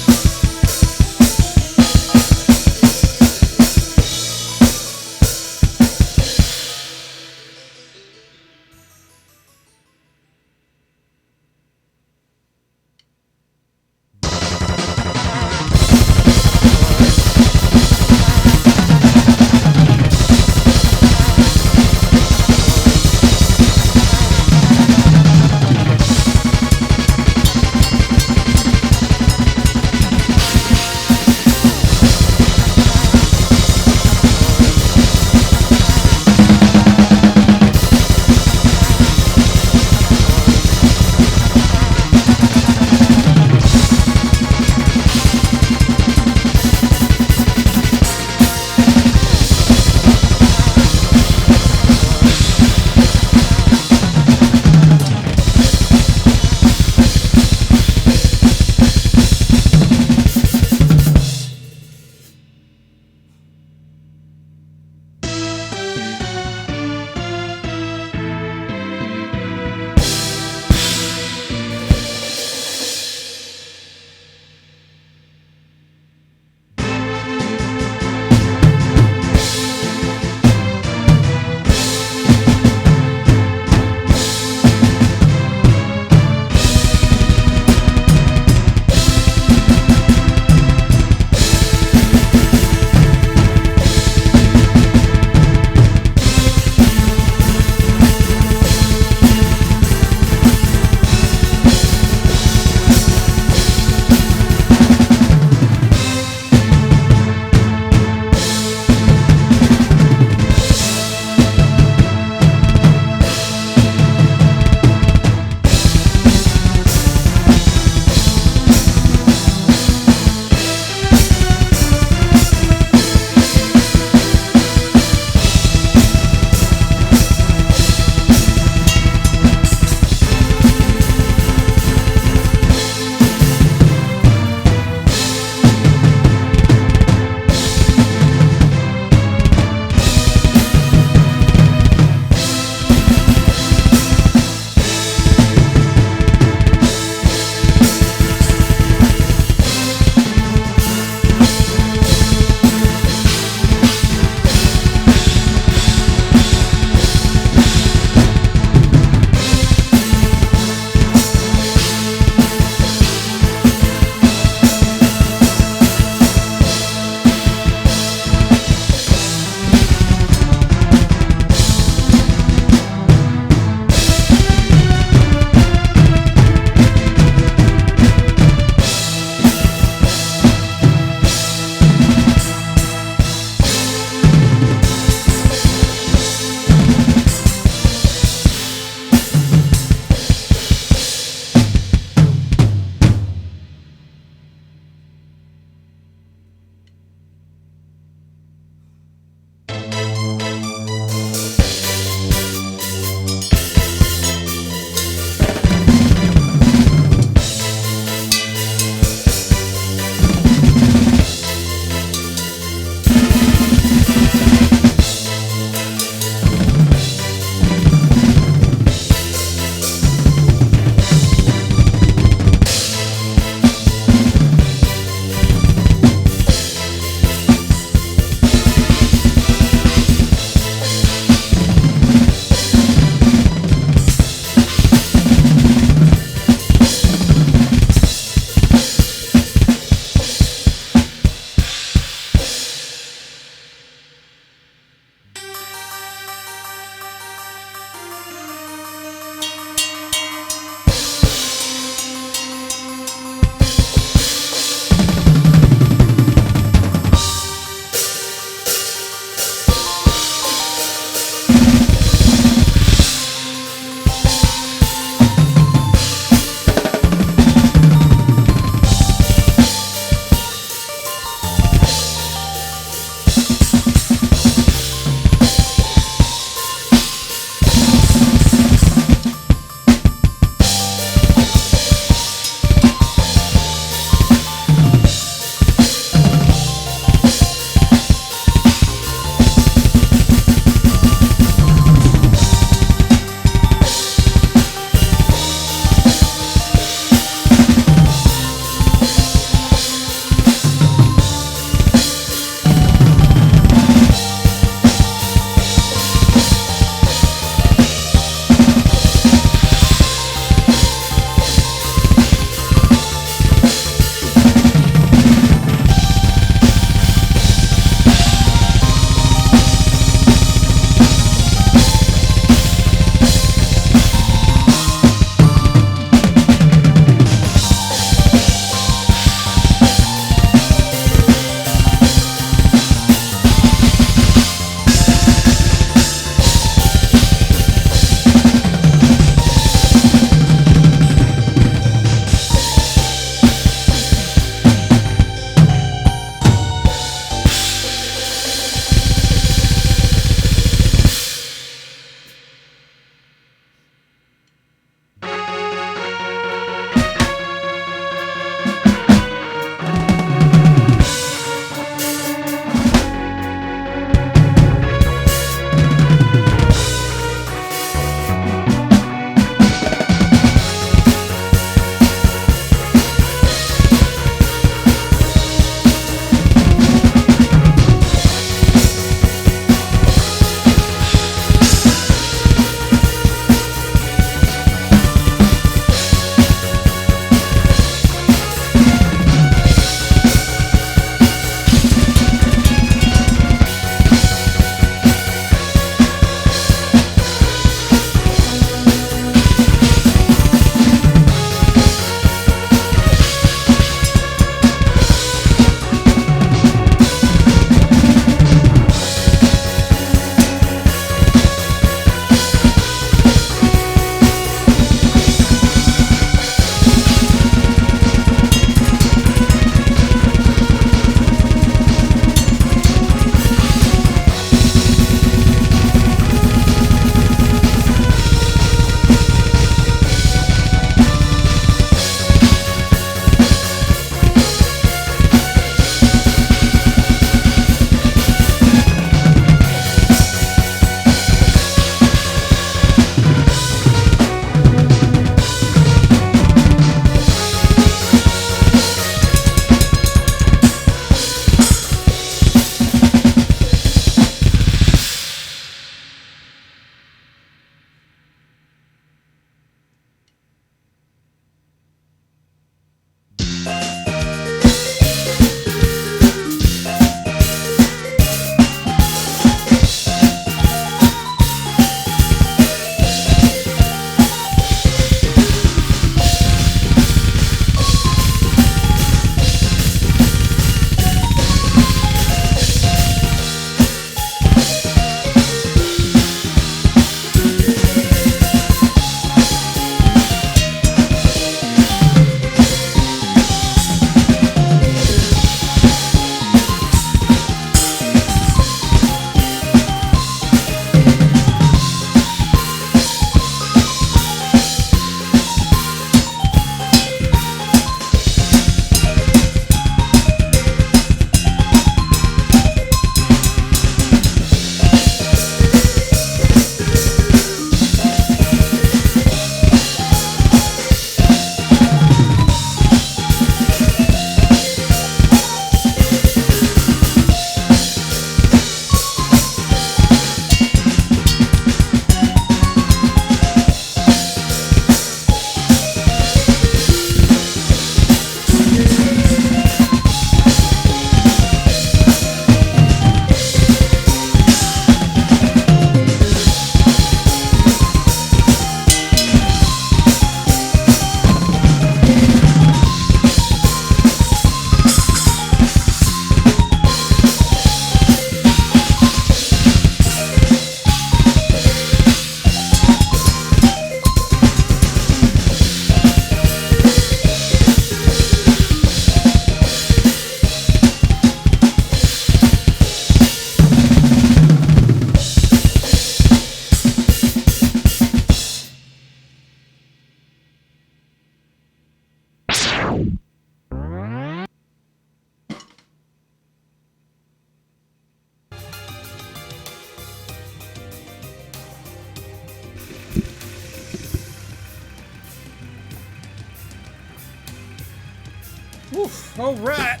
Speaker 1: Oof, all right.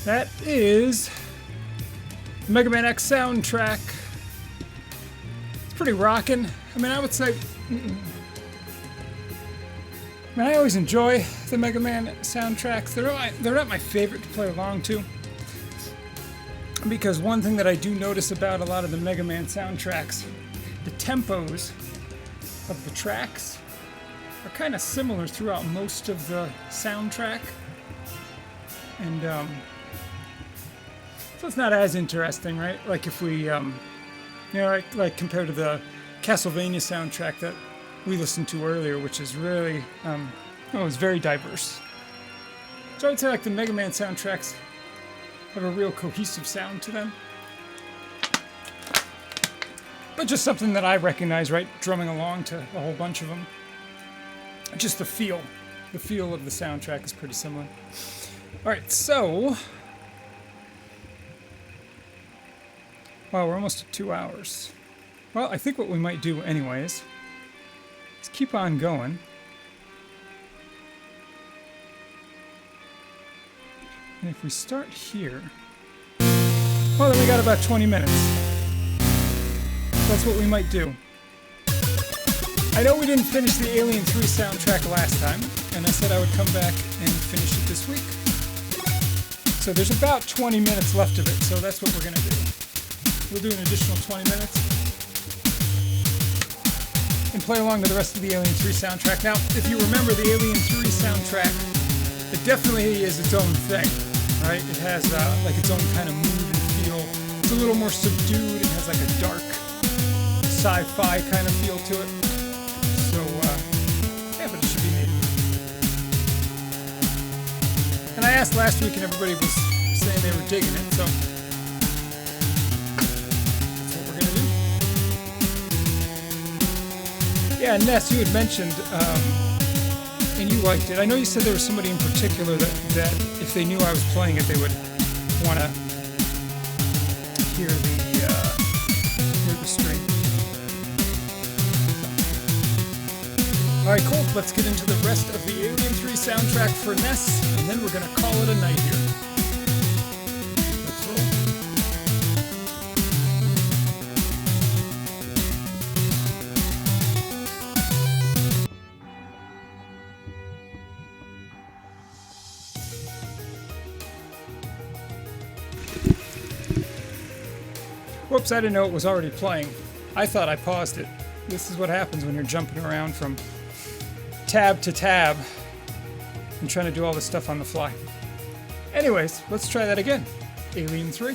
Speaker 1: That is the Mega Man X soundtrack. It's pretty rockin'. I mean, I would say... I always enjoy the Mega Man soundtracks. They're not my favorite to play along to. Because one thing that I do notice about a lot of the Mega Man soundtracks, the tempos of the tracks are kind of similar throughout most of the soundtrack. And, so it's not as interesting, right? Like if we, like compared to the Castlevania soundtrack that we listened to earlier, which is really, it's very diverse. So I'd say like the Mega Man soundtracks have a real cohesive sound to them. But just something that I recognize, right? Drumming along to a whole bunch of them. Just the feel of the soundtrack is pretty similar. Alright, so... Wow, we're almost at 2 hours. Well, I think what we might do anyways is keep on going. And if we start here... Well, then we got about 20 minutes. That's what we might do. I know we didn't finish the Alien 3 soundtrack last time, and I said I would come back and finish it this week. So there's about 20 minutes left of it, so that's what we're going to do. We'll do an additional 20 minutes and play along to the rest of the Alien 3 soundtrack. Now, if you remember the Alien 3 soundtrack, it definitely is its own thing, right? It has like its own kind of mood and feel. It's a little more subdued. It has like a dark sci-fi kind of feel to it. So, yeah, but it should be neat. And I asked last week and everybody was saying they were digging it, so that's what we're going to do. Yeah, Ness, you had mentioned, and you liked it. I know you said there was somebody in particular that if they knew I was playing it, they would want to hear the stream. Alright, cool. Let's get into the rest of the Alien 3 soundtrack for Ness, and then we're going to call it a night here. Let's roll. Whoops, I didn't know it was already playing. I thought I paused it. This is what happens when you're jumping around from tab to tab and trying to do all this stuff on the fly. Anyways, let's try that again. Alien 3.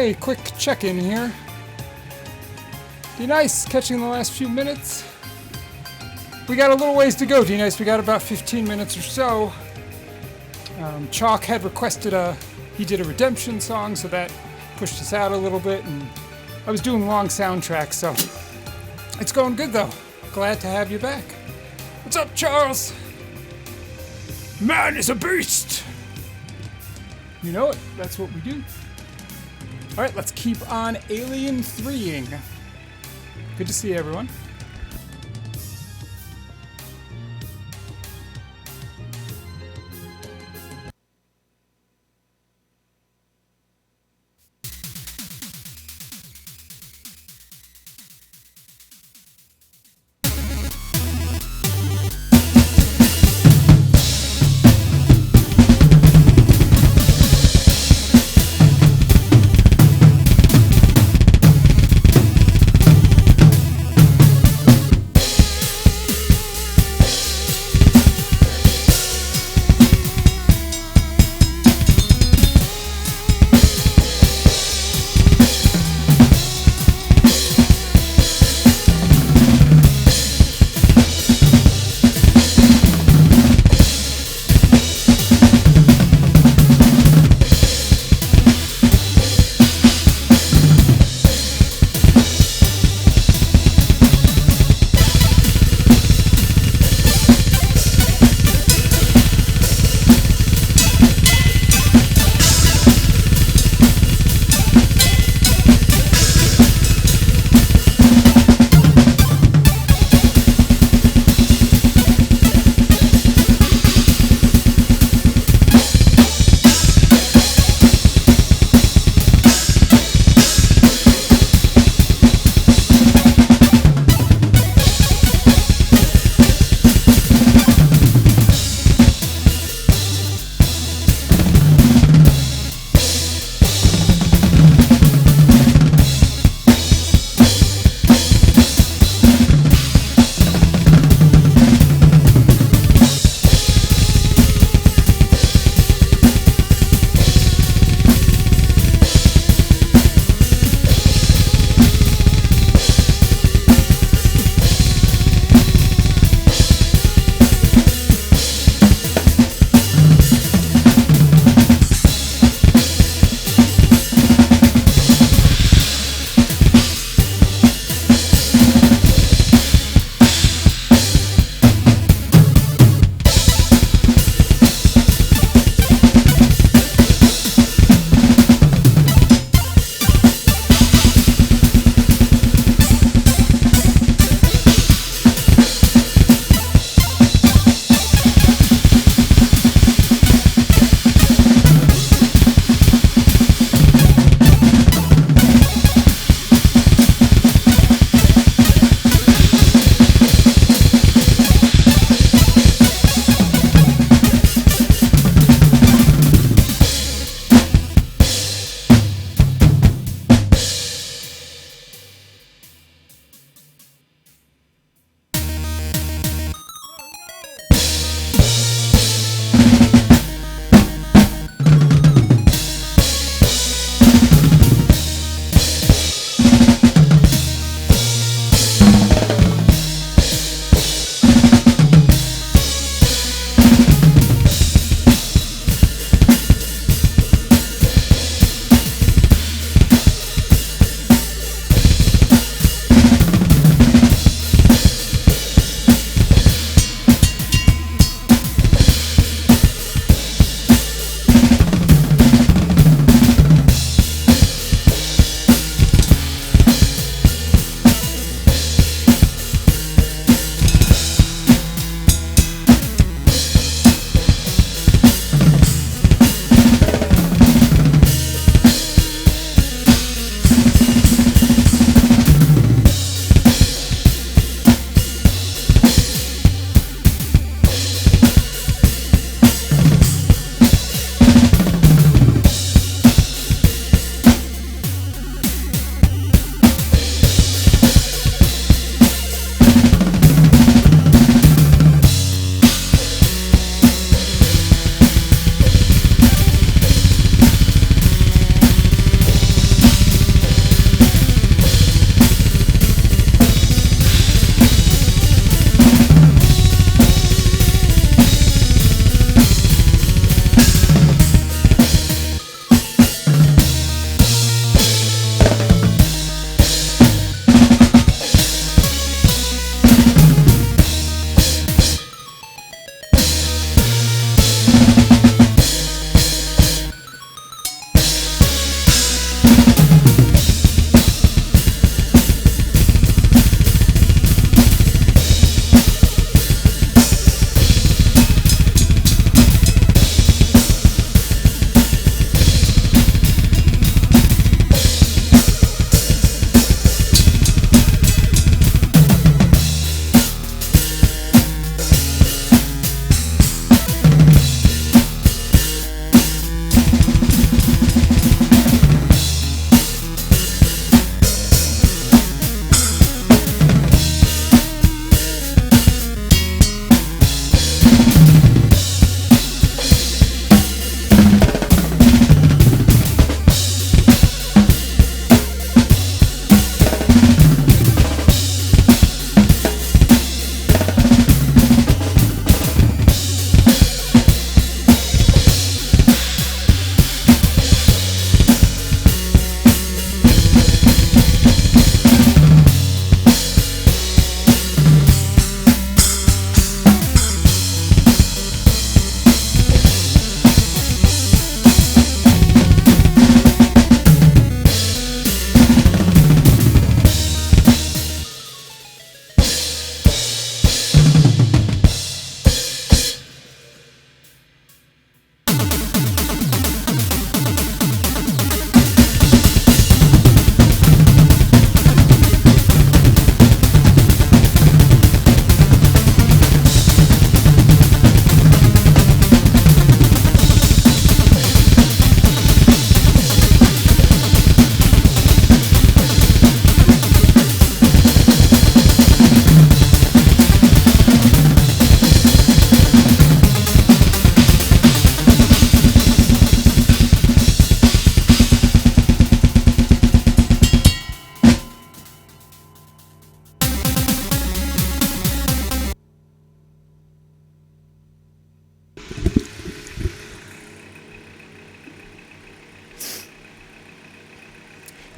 Speaker 1: Hey, quick check-in here. D-Nice, catching the last few minutes. We got a little ways to go, D-Nice. We got about 15 minutes or so. Chalk had requested he did a redemption song, so that pushed us out a little bit, and I was doing long soundtracks, so it's going good though. Glad to have you back. What's up, Charles? Man is a beast! You know it, that's what we do. Alright, let's keep on Alien 3ing. Good to see everyone.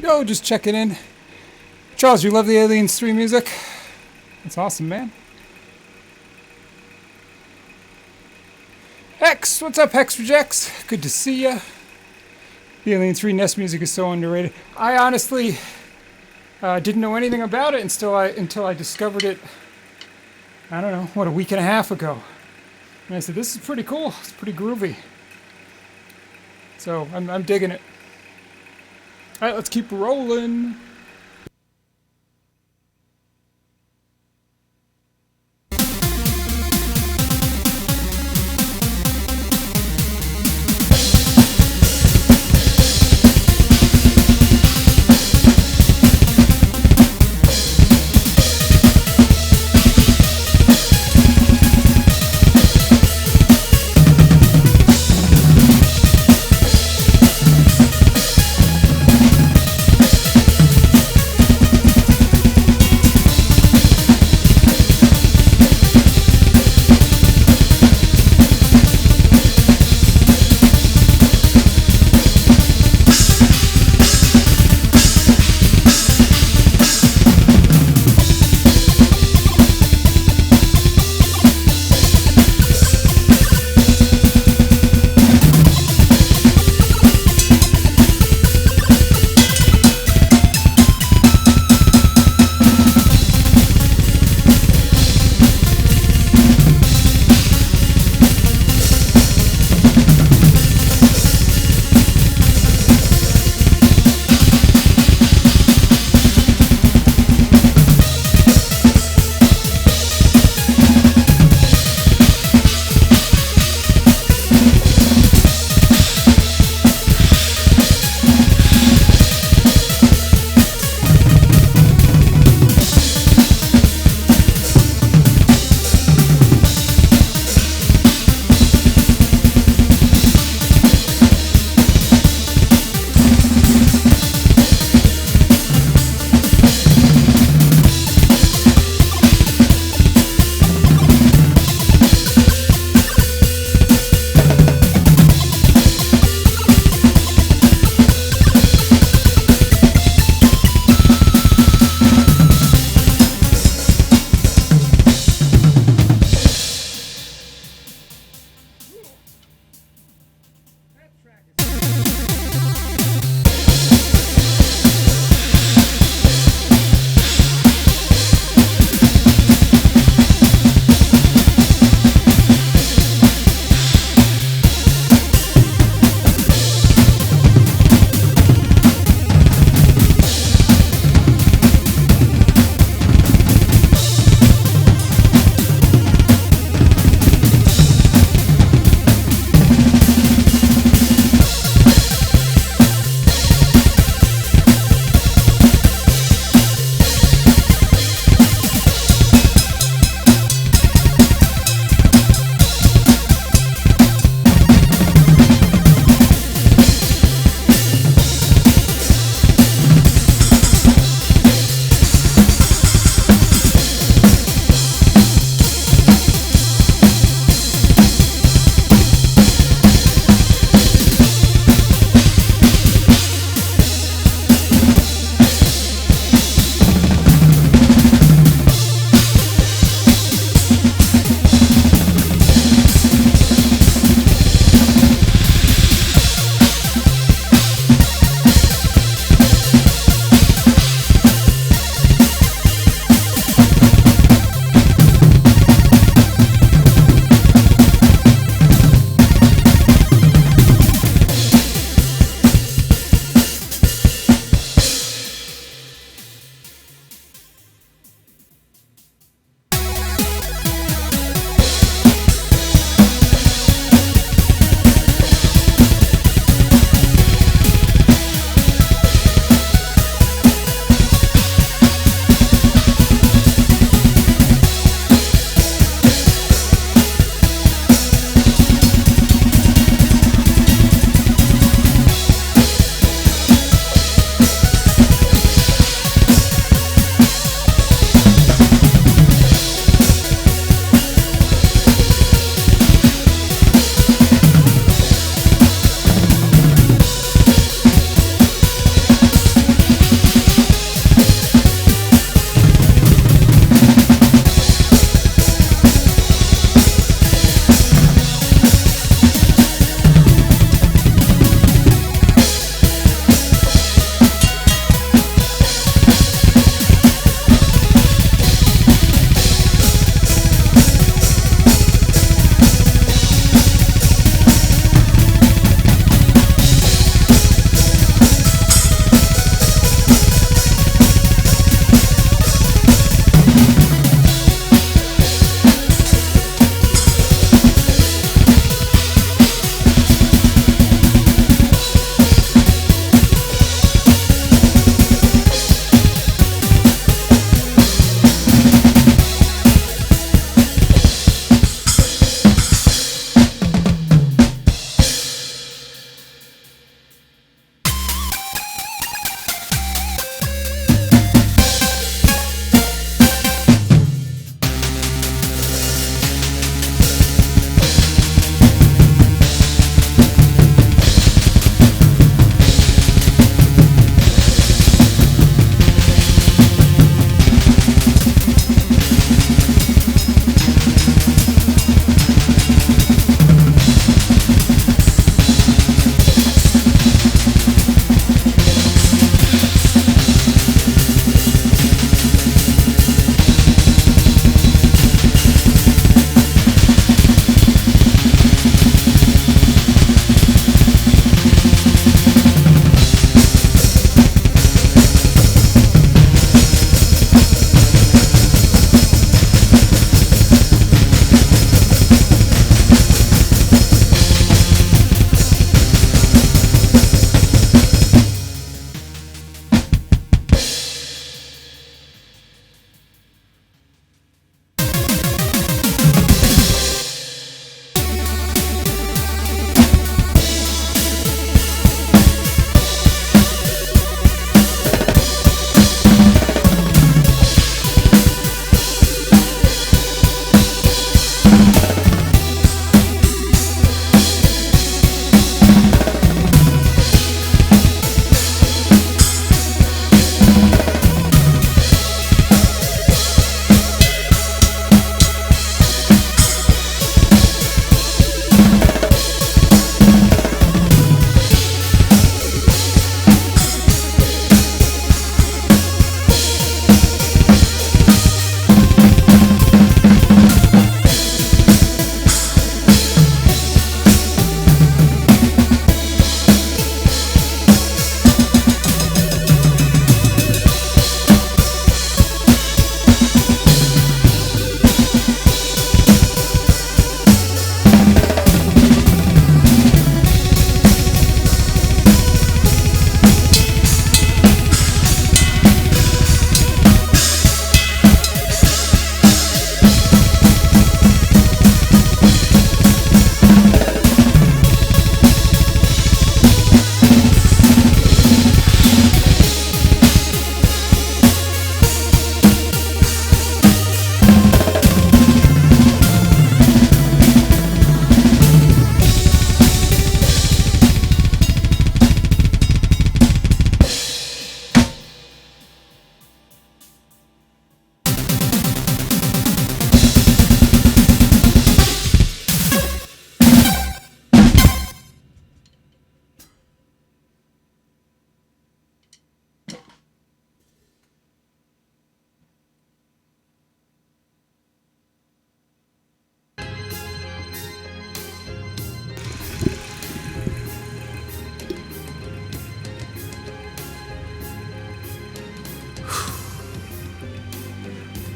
Speaker 1: Yo, just checking in. Charles, you love the Aliens 3 music? That's awesome, man. Hex, what's up, Hex Rejects? Good to see ya. The Alien 3 NES music is so underrated. I honestly didn't know anything about it until I discovered it, I don't know, a week and a half ago. And I said, this is pretty cool. It's pretty groovy. So I'm digging it. All right, let's keep rolling.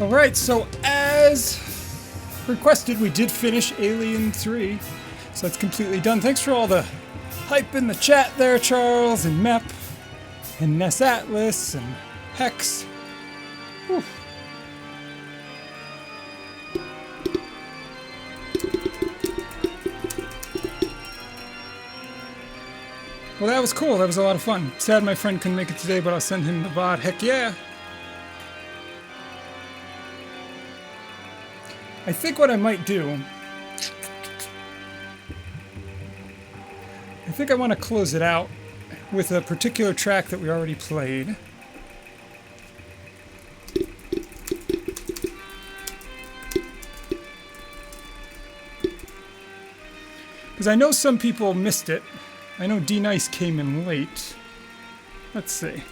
Speaker 1: Alright, so as requested, we did finish Alien 3. So that's completely done. Thanks for all the hype in the chat there, Charles, and Mep, and Ness Atlas, and Hex. Whew. Well, that was cool. That was a lot of fun. Sad my friend couldn't make it today, but I'll send him the VOD. Heck yeah! I think what I might do... I think I want to close it out with a particular track that we already played. Because I know some people missed it. I know D-Nice came in late. Let's see.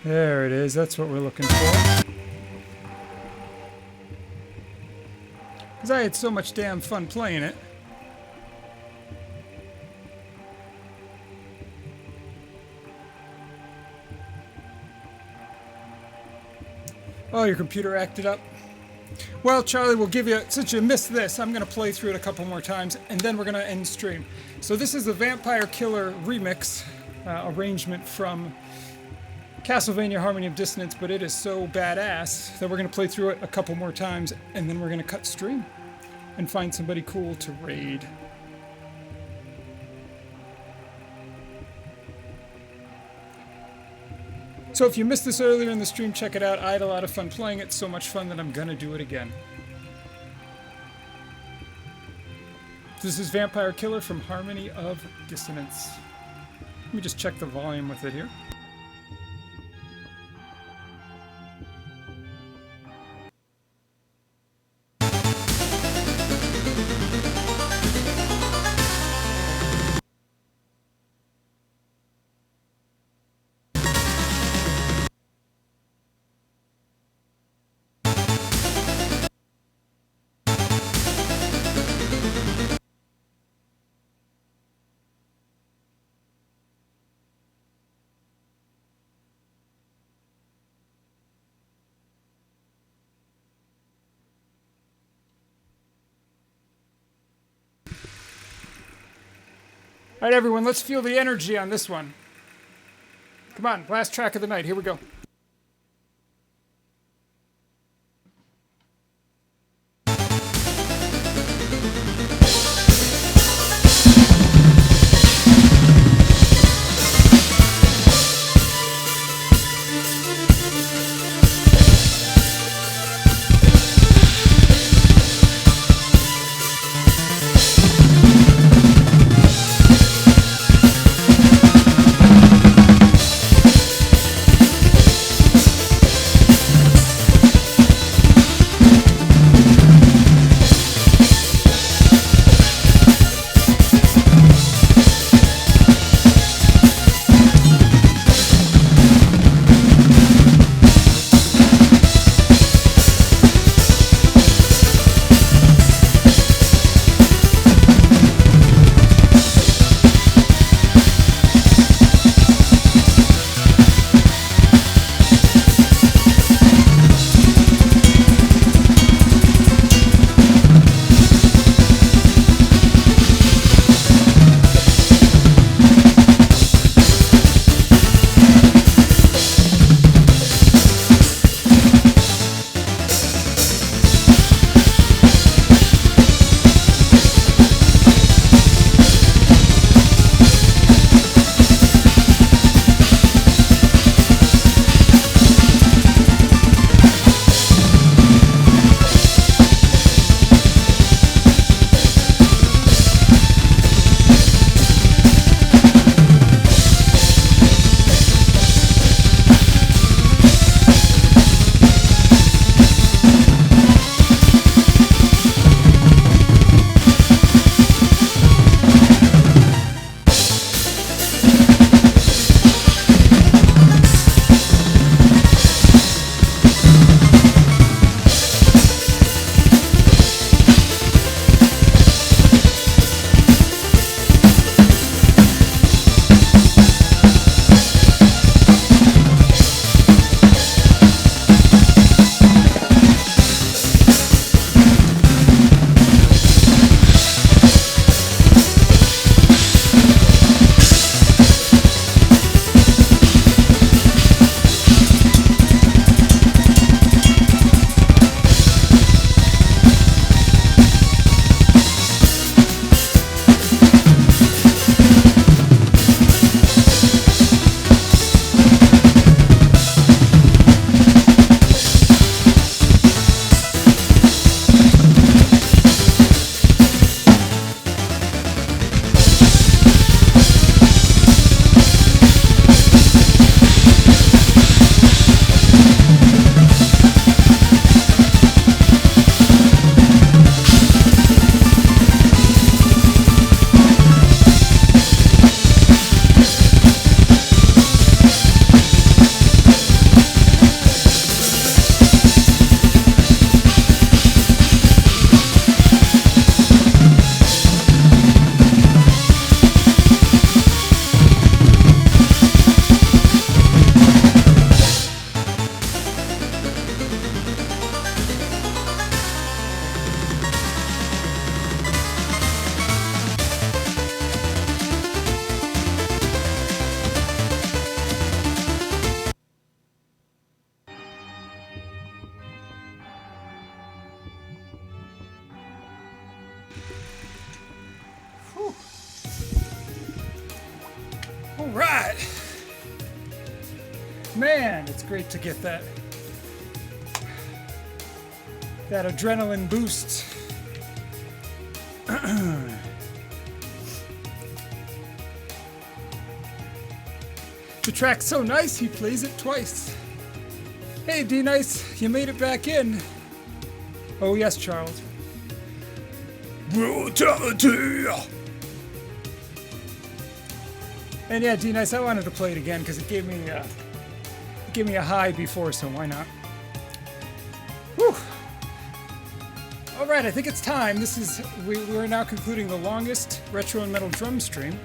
Speaker 1: There it is. That's what we're looking for. Because I had so much damn fun playing it. Oh, your computer acted up. Well, Charlie, we'll give you, since you missed this, I'm going to play through it a couple more times, and then we're going to end stream. So this is the Vampire Killer remix arrangement from Castlevania Harmony of Dissonance, but it is so badass that we're going to play through it a couple more times, and then we're going to cut stream and find somebody cool to raid. So if you missed this earlier in the stream, check it out. I had a lot of fun playing it, so much fun that I'm gonna do it again. This is Vampire Killer from Harmony of Dissonance. Let me just check the volume with it here. All right, everyone, let's feel the energy on this one. Come on, last track of the night. Here we go. right. Man, it's great to get that adrenaline boost. The track's so nice, he plays it twice. Hey, D-Nice, you made it back in. Oh, yes, Charles. Brutality! And yeah, D-Nice, I wanted to play it again because it gave me a high before, so why not? Whew. All right, I think it's time. We're now concluding the longest retro and metal drum stream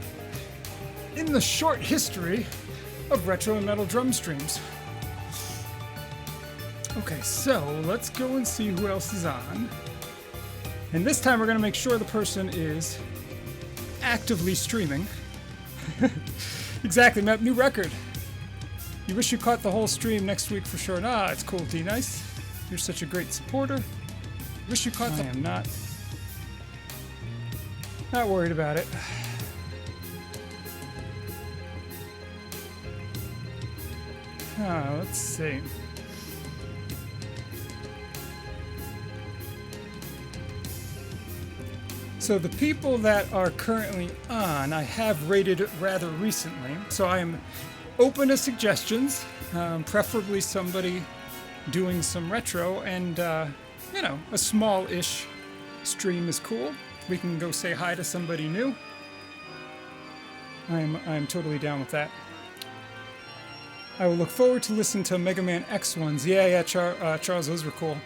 Speaker 1: in the short history of retro and metal drum streams. Okay, so let's go and see who else is on. And this time we're going to make sure the person is actively streaming. Exactly, Map, new record. You wish you caught the whole stream next week for sure. Nah, it's cool, D-Nice. You're such a great supporter. Wish you caught I am not worried about it. Let's see. So the people that are currently on, I have rated rather recently. So I am open to suggestions, preferably somebody doing some retro, and you know, a small-ish stream is cool. We can go say hi to somebody new. I'm totally down with that. I will look forward to listening to Mega Man X ones. Yeah, Charles, those were cool.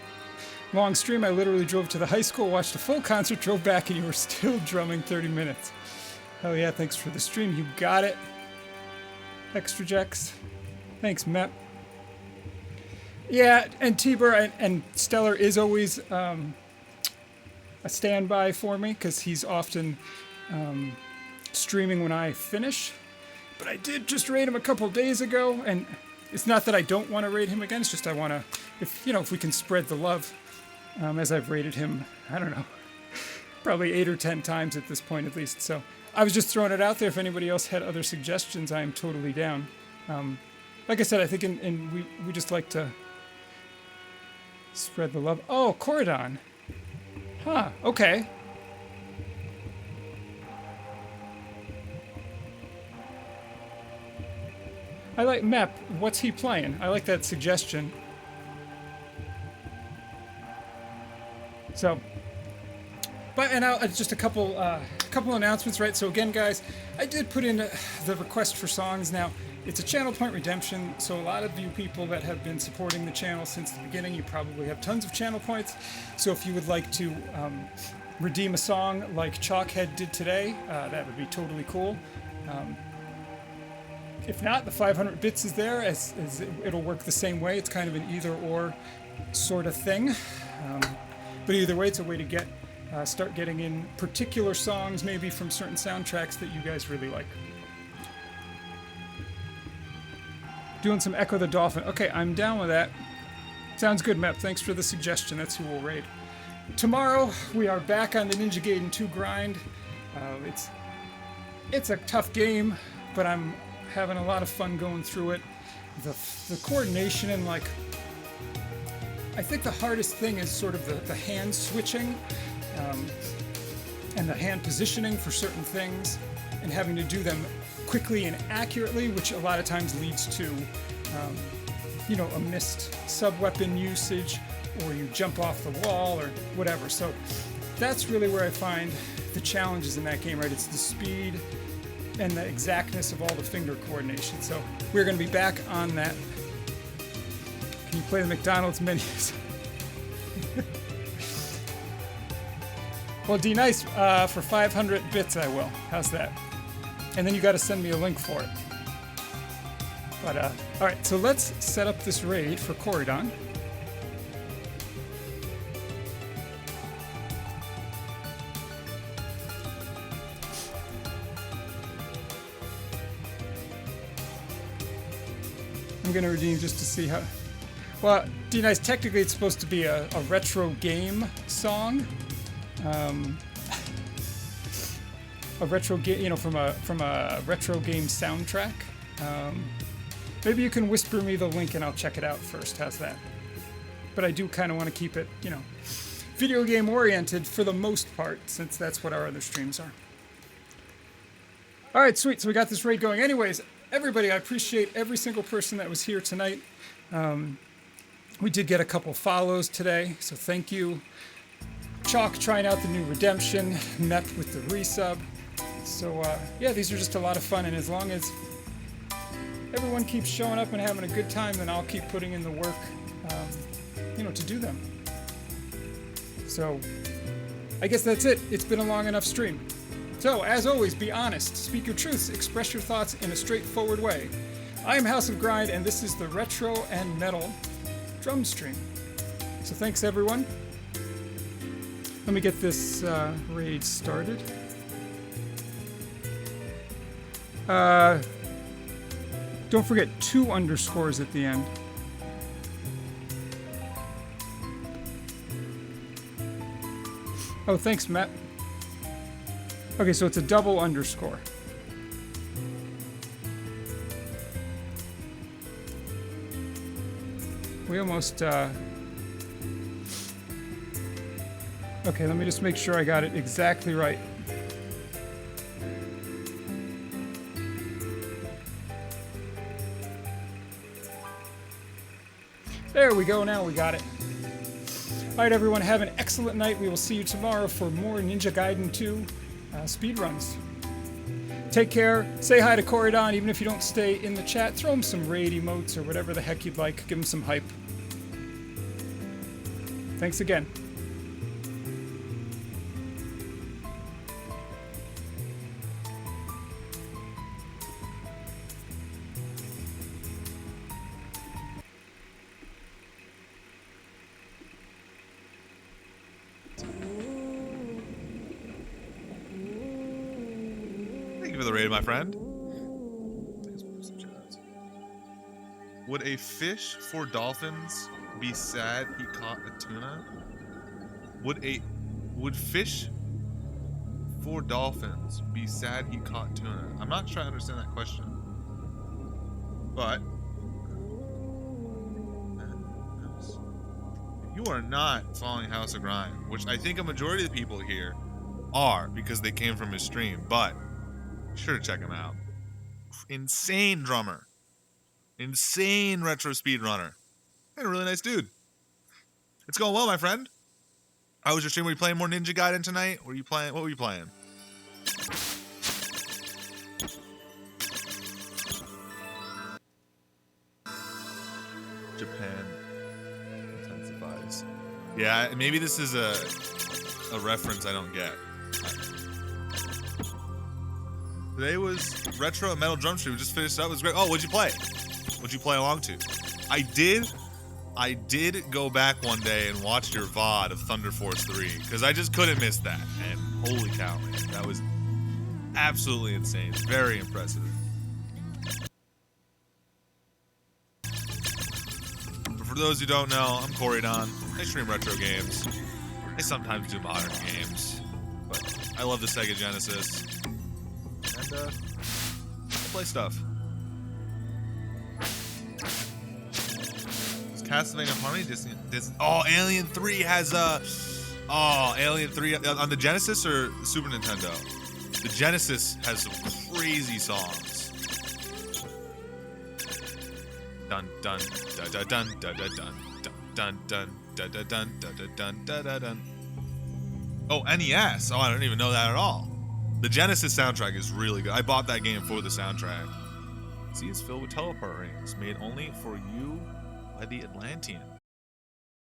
Speaker 1: Long stream, I literally drove to the high school, watched a full concert, drove back, and you were still drumming 30 minutes. Hell yeah, thanks for the stream. You got it. Extra Jacks. Thanks, Mep. Yeah, and T-Bur and Stellar is always a standby for me, because he's often streaming when I finish. But I did just raid him a couple days ago, and it's not that I don't want to raid him again, it's just I want to, if we can spread the love, as I've rated him, I don't know, probably 8 or 10 times at this point at least. So I was just throwing it out there. If anybody else had other suggestions, I am totally down. Like I said, I think we just like to spread the love. Oh, Corridon. Huh, okay. I like Mep. What's he playing? I like that suggestion. So, and just a couple announcements, right? So again, guys, I did put in the request for songs. Now, it's a channel point redemption, so a lot of you people that have been supporting the channel since the beginning, you probably have tons of channel points. So if you would like to redeem a song like Chalkhead did today, that would be totally cool. If not, the 500 bits is there, as it'll work the same way. It's kind of an either-or sort of thing. But either way, it's a way to start getting in particular songs, maybe from certain soundtracks that you guys really like. Doing some Echo the Dolphin. Okay, I'm down with that. Sounds good, Mep. Thanks for the suggestion. That's who we'll raid. Tomorrow, we are back on the Ninja Gaiden 2 grind. It's a tough game, but I'm having a lot of fun going through it. The coordination and I think the hardest thing is sort of the hand switching and the hand positioning for certain things and having to do them quickly and accurately, which a lot of times leads to a missed sub-weapon usage, or you jump off the wall or whatever. So that's really where I find the challenges in that game, right? It's the speed and the exactness of all the finger coordination. So we're going to be back on that. Can you play the McDonald's menus? Well, D-Nice, for 500 bits I will. How's that? And then you got to send me a link for it. But, alright, so let's set up this raid for Corridon. I'm going to redeem just to see how... Well, D-Nice, technically it's supposed to be a retro game song. a retro game, from a retro game soundtrack. Maybe you can whisper me the link and I'll check it out first. How's that? But I do kind of want to keep it, video game oriented for the most part, since that's what our other streams are. All right, sweet. So we got this raid going. Anyways, everybody, I appreciate every single person that was here tonight. We did get a couple follows today, so thank you. Chalk trying out the new redemption, Mep with the resub. So yeah, these are just a lot of fun, and as long as everyone keeps showing up and having a good time, then I'll keep putting in the work, to do them. So I guess that's it. It's been a long enough stream. So, as always, be honest, speak your truths, express your thoughts in a straightforward way. I am House of Grind, and this is the Retro and Metal Drum Stream. So thanks, everyone. Let me get this raid started. Don't forget 2 underscores at the end. Oh, thanks, Matt. Okay, so it's a double underscore. We almost, okay, let me just make sure I got it exactly right. There we go, now we got it. Alright everyone, have an excellent night. We will see you tomorrow for more Ninja Gaiden 2 speedruns. Take care, say hi to Corridon, even if you don't stay in the chat. Throw him some raid emotes or whatever the heck you'd like. Give him some hype. Thanks again.
Speaker 2: My friend. Would a fish for dolphins be sad he caught a tuna? Would fish for dolphins be sad he caught tuna? I'm not sure I understand that question. But you are not following House of Grind, which I think a majority of the people here are because they came from his stream, but sure to check him out. Insane drummer. Insane retro speedrunner. And a really nice dude. It's going well, my friend. How was your stream? Were you playing more Ninja Gaiden tonight? What were you playing? Japan intensifies. Yeah, maybe this is a reference I don't get. Today was Retro and Metal Drum Stream. We just finished up. It was great. Oh, what'd you play? What'd you play along to? I did go back one day and watch your VOD of Thunder Force 3 because I just couldn't miss that. And holy cow, man, that was absolutely insane. Very impressive. But for those who don't know, I'm Corridon. I stream retro games. I sometimes do modern games, but I love the Sega Genesis. And I play stuff. Is Castlevania Harmony Disney? Oh, Alien 3 has Alien 3 on the Genesis or Super Nintendo? The Genesis has some crazy songs. Dun dun dun dun dun dun dun dun dun dun dun dun dun dun dun. Oh, NES. Oh, I don't even know that at all. The Genesis soundtrack is really good. I bought that game for the soundtrack. See, it's filled with teleport rings, made only for you by the Atlanteans.